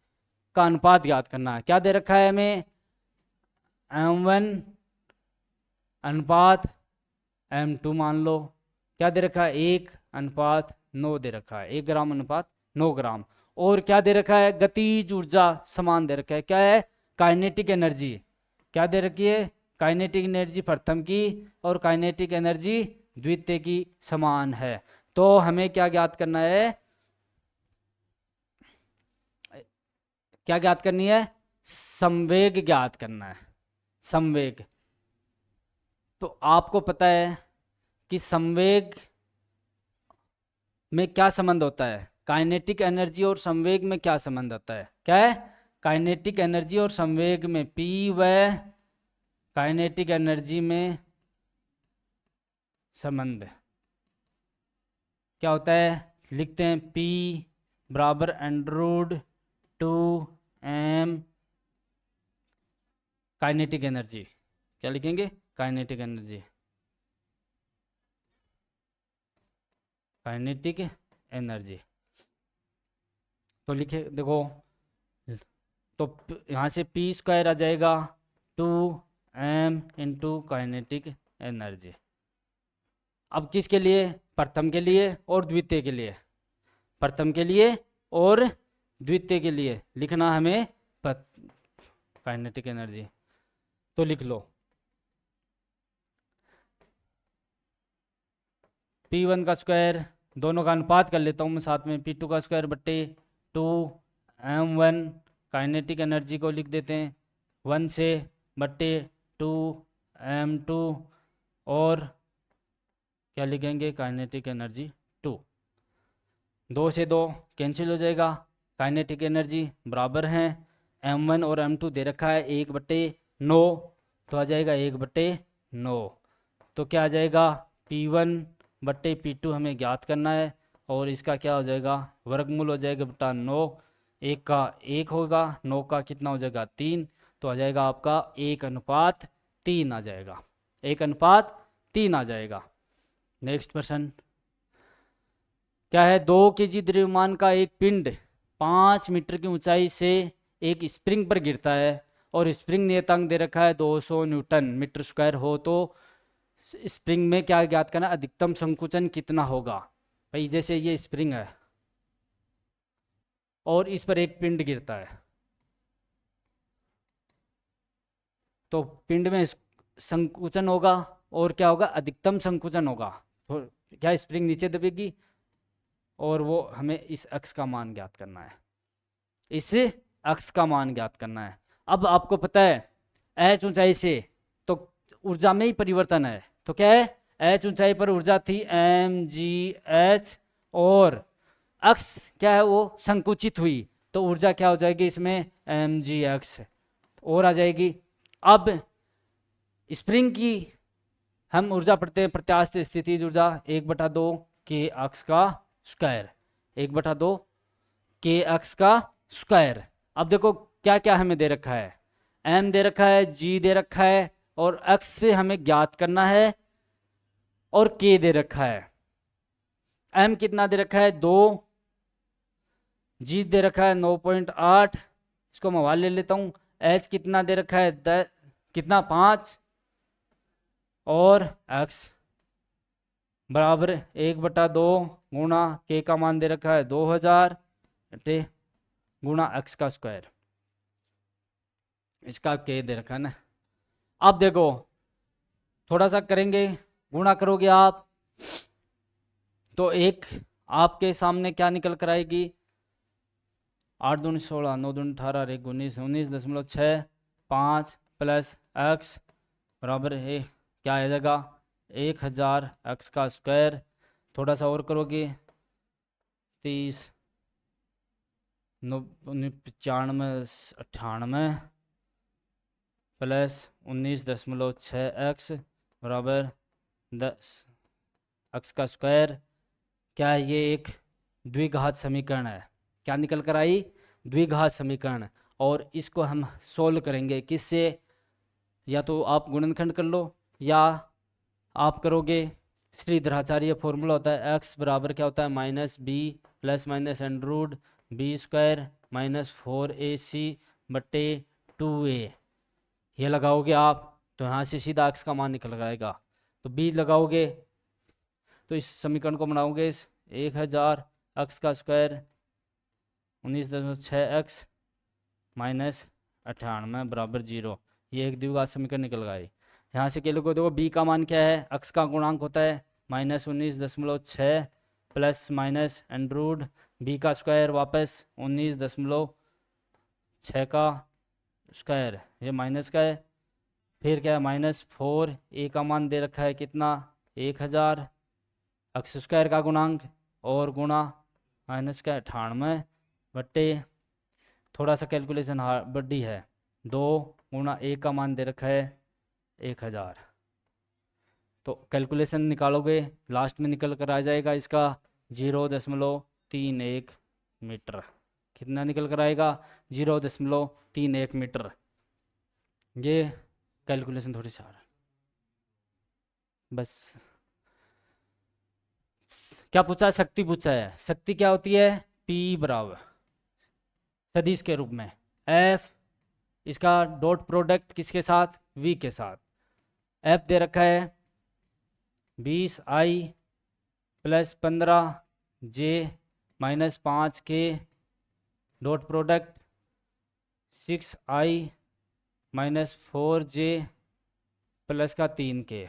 का अनुपात ज्ञात करना है। क्या दे रखा है हमें, m1 अनुपात m2 मान लो, क्या दे रखा है 1:9 दे रखा है, 1 ग्राम अनुपात 9 ग्राम, और क्या दे रखा है, गतिज ऊर्जा समान दे रखा है, क्या है, काइनेटिक एनर्जी, क्या दे रखी है, काइनेटिक एनर्जी प्रथम की और काइनेटिक एनर्जी द्वितीय की समान है। तो हमें क्या ज्ञात करना है, क्या ज्ञात करनी है, संवेग ज्ञात करना है, संवेग। तो आपको पता है कि संवेग में क्या संबंध होता है, काइनेटिक एनर्जी और संवेग में क्या संबंध होता है, क्या है, काइनेटिक एनर्जी और संवेग में P व काइनेटिक एनर्जी में संबंध क्या होता है, लिखते हैं P बराबर √2m काइनेटिक एनर्जी, क्या लिखेंगे, काइनेटिक एनर्जी, काइनेटिक एनर्जी। तो लिखे देखो, तो यहाँ से P स्क्वायर आ जाएगा 2m × काइनेटिक एनर्जी। अब किसके लिए, प्रथम के लिए और द्वितीय के लिए, प्रथम के लिए और द्वितीय के लिए लिखना हमें काइनेटिक एनर्जी, तो लिख लो P1 का स्क्वायर, दोनों का अनुपात कर लेता हूँ मैं साथ में, P2 का स्क्वायर बट्टे 2m1 काइनेटिक एनर्जी को लिख देते हैं 1 से बट्टे 2m2, और क्या लिखेंगे, काइनेटिक एनर्जी 2, 2 से 2 कैंसिल हो जाएगा, काइनेटिक एनर्जी बराबर हैं m1 और m2 दे रखा है 1/9, तो आ जाएगा 1/9, तो क्या आ जाएगा P1 बट्टे P2 हमें ज्ञात करना है, और इसका क्या हो जाएगा, वर्गमूल हो जाएगा बटा 9, 1 का 1 होगा, 9 का कितना हो जाएगा 3, तो आ जाएगा आपका 1:3 आ जाएगा, 1:3 आ जाएगा। नेक्स्ट प्रश्न क्या है, 2 kg द्रव्यमान का एक पिंड 5 मीटर की ऊंचाई से एक स्प्रिंग पर गिरता है और स्प्रिंग नियतांक दे रखा है 200 न्यूटन मीटर स्क्वायर हो, तो स्प्रिंग में क्या ज्ञात करना, अधिकतम संकुचन कितना होगा। भाई जैसे ये स्प्रिंग है और इस पर एक पिंड गिरता है, तो पिंड में संकुचन होगा और क्या होगा, अधिकतम संकुचन होगा, तो क्या स्प्रिंग नीचे दबेगी, और वो हमें इस अक्ष का मान ज्ञात करना है, इस अक्ष का मान ज्ञात करना है। अब आपको पता है h ऊंचाई से तो ऊर्जा में ही परिवर्तन है, तो क्या है, h ऊंचाई पर ऊर्जा थी mgh, और अक्ष क्या है, वो संकुचित हुई, तो ऊर्जा क्या हो जाएगी इसमें mgx और आ जाएगी। अब स्प्रिंग की हम ऊर्जा पढ़ते हैं, प्रत्यास्थ स्थितिज ऊर्जा 1/2 के अक्ष का स्क्वायर, 1/2 के अक्ष का स्क्वायर। अब देखो क्या क्या हमें दे रखा है, m दे रखा है, g दे रखा है, और अक्ष से हमें ज्ञात करना है, और k दे रखा है। m कितना दे रखा है 2, g दे रखा है 9.8, इसको मैं ले लेता हूँ, h कितना दे रखा है कितना 5, और x बराबर 1/2 गुणा k का मान दे रखा है 2000 गुणा x का स्क्वायर, इसका k दे रखा है ना। अब देखो थोड़ा सा करेंगे, गुणा करोगे आप तो एक आपके सामने क्या निकल कर आएगी, 8 दूनी 16, 9 दूनी 18, 1 19, 19.6 प्लस x बराबर है क्या आ जाएगा 1000 x का स्क्वायर। थोड़ा सा और करोगे 30 95 98 प्लस 19.6 बराबर 10 x का स्क्वायर। क्या ये एक द्विघात समीकरण है, क्या निकल कर आई, द्विघात समीकरण। और इसको हम सोल्व करेंगे किससे, या तो आप गुणनखंड कर लो या आप करोगे श्रीधराचार्य फॉर्मूला होता है x बराबर क्या होता है -b plus minus √ b square -4ac/2a। ये लगाओगे आप तो यहाँ से सीधा x का मान निकल आएगा, तो b लगाओगे तो इस समीकरण को बनाओगे 1000 x का स्क्वायर 19.6x -98 बराबर 0। ये एक द्विघात समीकरण निकल गया है। यहाँ से क्या लोगों देखो b का मान क्या है, x का गुणांक होता है -19.6 प्लस माइनस √ b का स्क्वायर वापस 19.6 का स्क्वायर, ये माइनस का है, फिर क्या है -4, a का मान दे रखा है कितना 1000 x स्क्वायर का गुणांक और गुणा माइनस का 98 बट्टे थोड़ा सा कैलकुलेशन बड़ी है 2 गुणा a का मान दे रखा है 1000, तो कैलकुलेशन निकालोगे लास्ट में निकल कर आ जाएगा इसका 0.31 मीटर। कितना निकल कर आएगा 0.31 मीटर। ये कैलकुलेशन थोड़ी सा बस। क्या पूछा है, शक्ति पूछा है। शक्ति क्या होती है, P बराबर सदिश के रूप में F, इसका डॉट प्रोडक्ट किसके साथ, V के साथ। F दे रखा है 20I plus 15J minus 5K dot product 6I minus 4J plus का 3K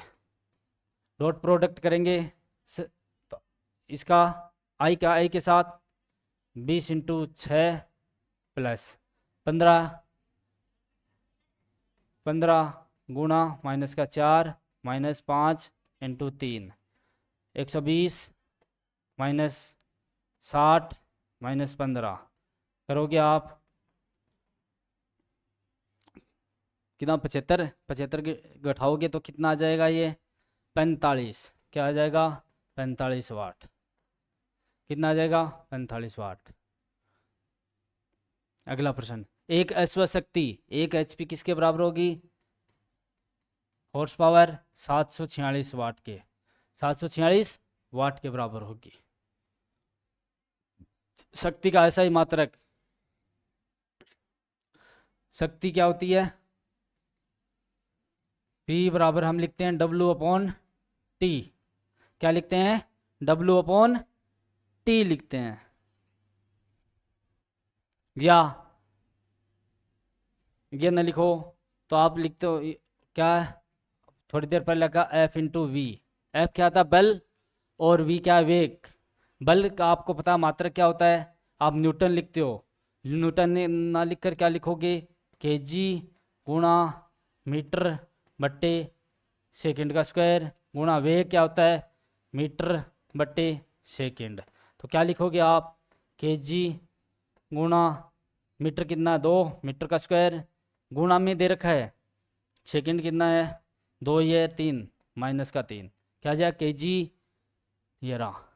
डॉट प्रोडक्ट करेंगे तो इसका I का I के साथ 20 × 6 प्लस 15 गुणा माइनस का 4 माइनस 5 × 3 120 माइनस 60 माइनस 15 करोगे आप कितना 75 घटाओगे तो कितना आ जाएगा ये 45। क्या आ जाएगा 45 वाट। कितना आ जाएगा 45 वाट। अगला प्रश्न, एक अश्व शक्ति 1 HP किसके बराबर होगी? हॉर्स पावर 746 वाट के, 746 वाट के बराबर होगी। शक्ति का ऐसा ही मात्रक, शक्ति क्या होती है? P बराबर हम लिखते हैं W/T। क्या लिखते हैं? W/T लिखते हैं। या ये न लिखो तो आप लिखते हो क्या? थोड़ी देर पहले लगा F/V। F क्या था? बल, और V क्या है? वेग। बल का आपको पता मात्रक क्या होता है? आप न्यूटन लिखते हो। न्यूटन ने ना लिखकर क्या लिखोगे? kg गुणा मीटर बट्टे सेकंड का स्क्वायर गुणा वेग क्या होता है? मीटर बट्टे सेकंड। तो क्या लिखोगे आप? kg गुणा मीटर कितना? 2 मीटर का स्क्वायर गुणा में दे रखा है सेकंड कितना है? 2, ये 3 माइनस का 3 क्या जाए? kg, ये रहा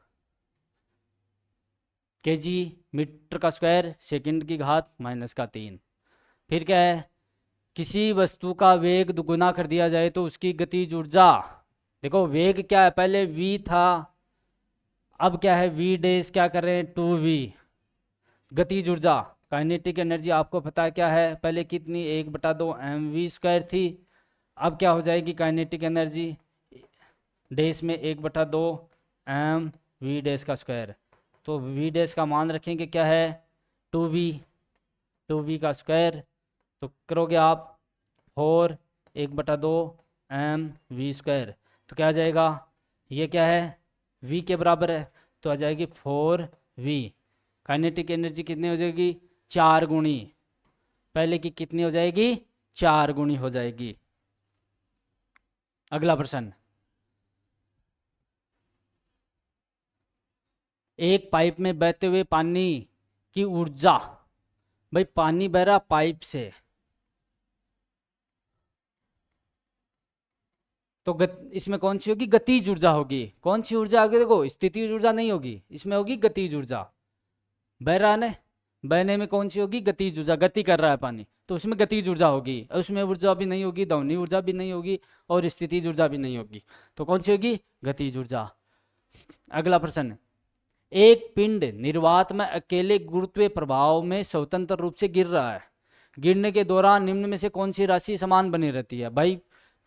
kg मीटर का स्क्वायर सेकंड की घात माइनस का 3। फिर क्या है? किसी वस्तु का वेग दुगुना कर दिया जाए तो उसकी गतिज ऊर्जा, देखो वेग क्या है? पहले v था, अब क्या है? v डैश क्या कर रहे हैं? 2v। गतिज ऊर्जा काइनेटिक एनर्जी आपको पता है क्या है? पहले कितनी? 1/2 mv² थी। अब क्या हो जाएगी काइनेटिक एनर्जी? डैश में 1/2 mv डैश का स्क्वायर। तो v डैश का मान रखेंगे क्या है? 2v का स्क्वायर। तो करोगे आप 4 1/2 mv²। तो क्या आ जाएगा? ये क्या है? v के बराबर है, तो आ जाएगी 4v। काइनेटिक एनर्जी कितनी हो जाएगी? 4 गुणी, पहले की कितनी हो जाएगी? 4 गुणी हो जाएगी। अगला प्रश्न, एक पाइप में बहते हुए पानी की ऊर्जा, भाई पानी बह रहा पाइप से, तो इसमें कौन सी होगी? गतिज ऊर्जा होगी। कौन सी ऊर्जा होगी? देखो स्थितिज ऊर्जा नहीं होगी, इसमें होगी गतिज ऊर्जा। बह रहा है, बहने में कौन सी होगी? गतिज ऊर्जा। गति कर रहा है पानी तो उसमें गतिज ऊर्जा होगी, और उसमें ऊर्जा भी नहीं होगी, ध्वनि ऊर्जा भी नहीं होगी, और स्थितिज ऊर्जा भी नहीं होगी। तो कौन सी होगी? गतिज ऊर्जा। अगला प्रश्न, एक पिंड निर्वात में अकेले गुरुत्वीय प्रभाव में स्वतंत्र रूप से गिर रहा है। गिरने के दौरान निम्न में से कौन सी राशि समान बनी रहती है? भाई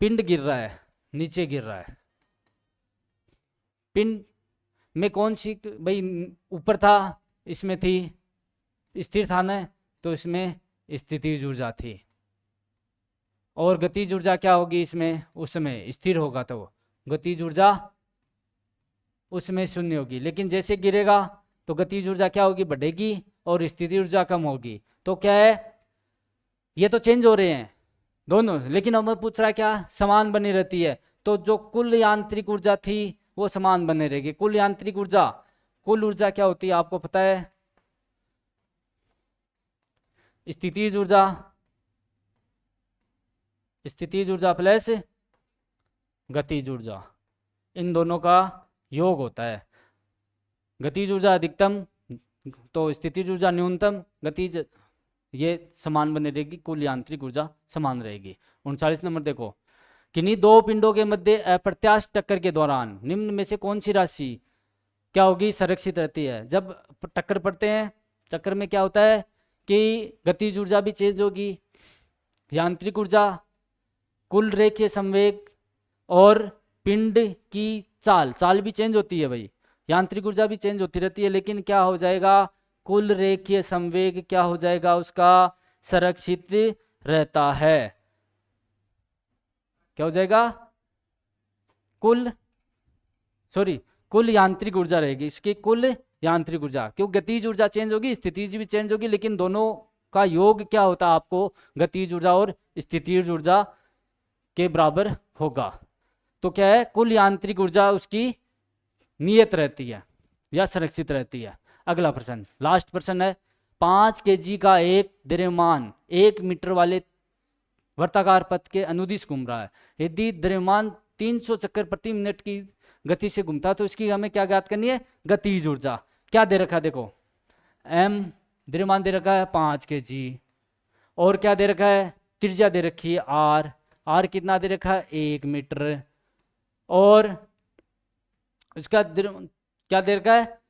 पिंड गिर रहा है, नीचे गिर रहा है, पिंड में कौन सी, भाई ऊपर था इसमें थी स्थिर था ना, तो इसमें स्थितिज ऊर्जा थी। और गतिज ऊर्जा क्या होगी इसमें? उसमें स्थिर होगा तो गतिज ऊर्जा उसमें शून्य होगी। लेकिन जैसे गिरेगा तो गतिज ऊर्जा क्या होगी? बढ़ेगी, और स्थिति ऊर्जा कम होगी। तो क्या है? ये तो चेंज हो रहे हैं दोनों, लेकिन हमें पूछ रहा है क्या? समान बनी रहती है। तो जो कुल यांत्रिक ऊर्जा थी वो समान बने रहेगी। कुल यांत्रिक ऊर्जा, कुल ऊर्जा क्या होती है आपको पता है? स्थितिज ऊर्जा, स्थितिज ऊर्जा प्लस गतिज ऊर्जा, इन दोनों का योग होता है। गतिज ऊर्जा अधिकतम तो स्थितिज ऊर्जा न्यूनतम, गतिज ये समान बनी रहेगी, कुल यांत्रिक ऊर्जा समान रहेगी। 39 नंबर देखो, किन्हीं दो पिंडों के मध्य अप्रत्याश टक्कर के दौरान निम्न में से कौन सी राशि क्या होगी? संरक्षित रहती है। जब टक्कर पड़ते हैं, टक्कर में क्या होता है कि गतिज ऊर्जा भी चेंज होगी, यांत्रिक ऊर्जा, कुल रेखीय संवेग, और पिंड की चाल भी चेंज होती है। भाई यांत्रिक ऊर्जा भी चेंज होती रहती है, लेकिन क्या हो जाएगा? कुल रेखीय संवेग क्या हो जाएगा? उसका संरक्षित रहता है। क्या हो जाएगा? कुल यांत्रिक ऊर्जा रहेगी, इसकी कुल यांत्रिक ऊर्जा, क्योंकि गतिज ऊर्जा चेंज होगी, स्थितिज भी चेंज होगी, लेकिन दोनों का योग क्या होता है आपको? गतिज ऊर्जा और स्थितिज ऊर्जा के बराबर होगा। तो क्या है? कुल यांत्रिक ऊर्जा उसकी नियत रहती है या संरक्षित रहती है। अगला प्रश्न, लास्ट प्रश्न है, 5 kg का एक द्रव्यमान 1 मीटर वाले वर्ताकार पथ के अनुदिश घूम रहा है। यदि द्रव्यमान 300 चक्कर प्रति मिनट की गति से घूमता है, तो इसकी हमें क्या ज्ञात करनी है, गतिज ऊर्जा। क्या दे रखा है देखो, m द्रव्यमान दे रखा है 5 kg, और क्या दे रखा है, त्रिज्या दे रखी है r कितना दे रखा है 1 मीटर, और इसका क्या दे रखा है,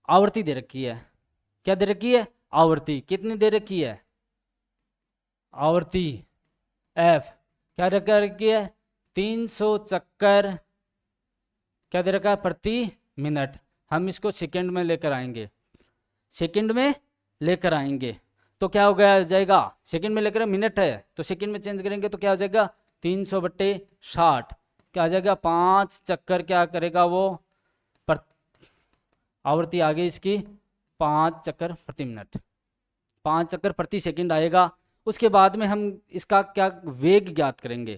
आवृत्ति दे रखी है। क्या दे रखी है, आवृत्ति कितनी दे रखी है, आवृत्ति f क्या रखी है 300 चक्कर क्या दे रखा है प्रति मिनट। हम इसको सेकंड में लेकर आएंगे, सेकंड में लेकर आएंगे तो क्या हो गया जाएगा, सेकंड में लेकर मिनट है तो सेकंड में चेंज करेंगे तो क्या हो जाएगा 300/60, क्या आ जाएगा 5 चक्कर क्या करेगा वो, आवृत्ति आ गई इसकी 5 चक्कर प्रति मिनट, 5 चक्कर प्रति सेकंड आएगा। उसके बाद में हम इसका क्या वेग ज्ञात करेंगे,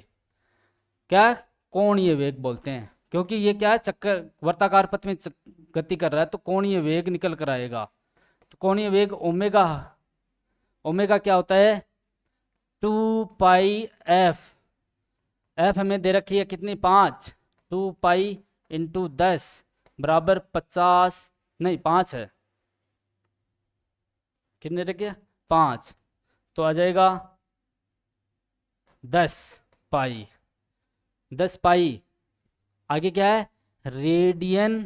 क्या कोणीय वेग बोलते हैं, क्योंकि ये क्या है चक्कर वर्ताकार पथ में गति कर रहा है तो कोणीय वेग निकल कर आएगा। तो कोणीय वेग ओमेगा, ओमेगा क्या होता है 2πf, एफ हमें दे रखी है कितनी 5, 2π × 10 बराबर 50 नहीं 5 है, कितने रखी है 5, तो आ जाएगा 10π, 10π आगे क्या है रेडियन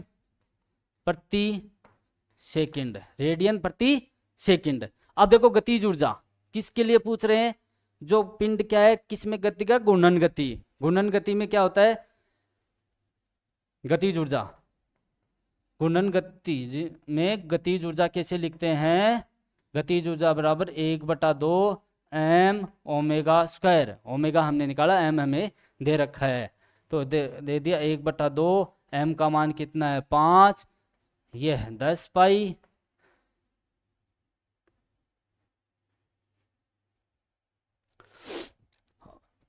प्रति सेकंड, रेडियन प्रति सेकंड। अब देखो गतिज ऊर्जा किसके लिए पूछ रहे हैं, जो पिंड क्या है किस में गति का, घूर्णन गति, घूर्णन गति में क्या होता है गतिज ऊर्जा, घूर्णन गति में गतिज ऊर्जा कैसे लिखते हैं, गतिज ऊर्जा बराबर 1/2 m ओमेगा स्क्वायर, ओमेगा हमने निकाला m हमें दे रखा है तो दे दिया 1/2 m का मान कितना है 5, ये है 10π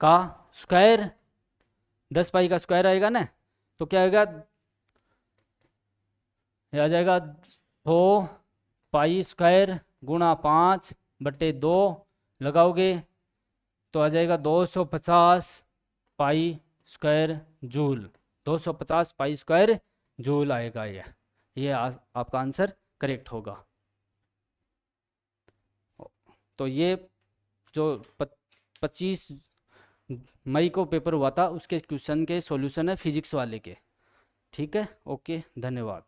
का स्क्वायर, 10π का स्क्वायर आएगा ना तो क्या आएगा, ये आ जाएगा 100π स्क्वायर गुणा 5/2 लगाओगे तो आ जाएगा 250 pi square joule, 250 pi square joule आएगा ये आपका आंसर करेक्ट होगा। तो ये जो 25 मई को पेपर हुआ था उसके क्वेश्चन के सॉल्यूशन है फिजिक्स वाले के, ठीक है, ओके धन्यवाद।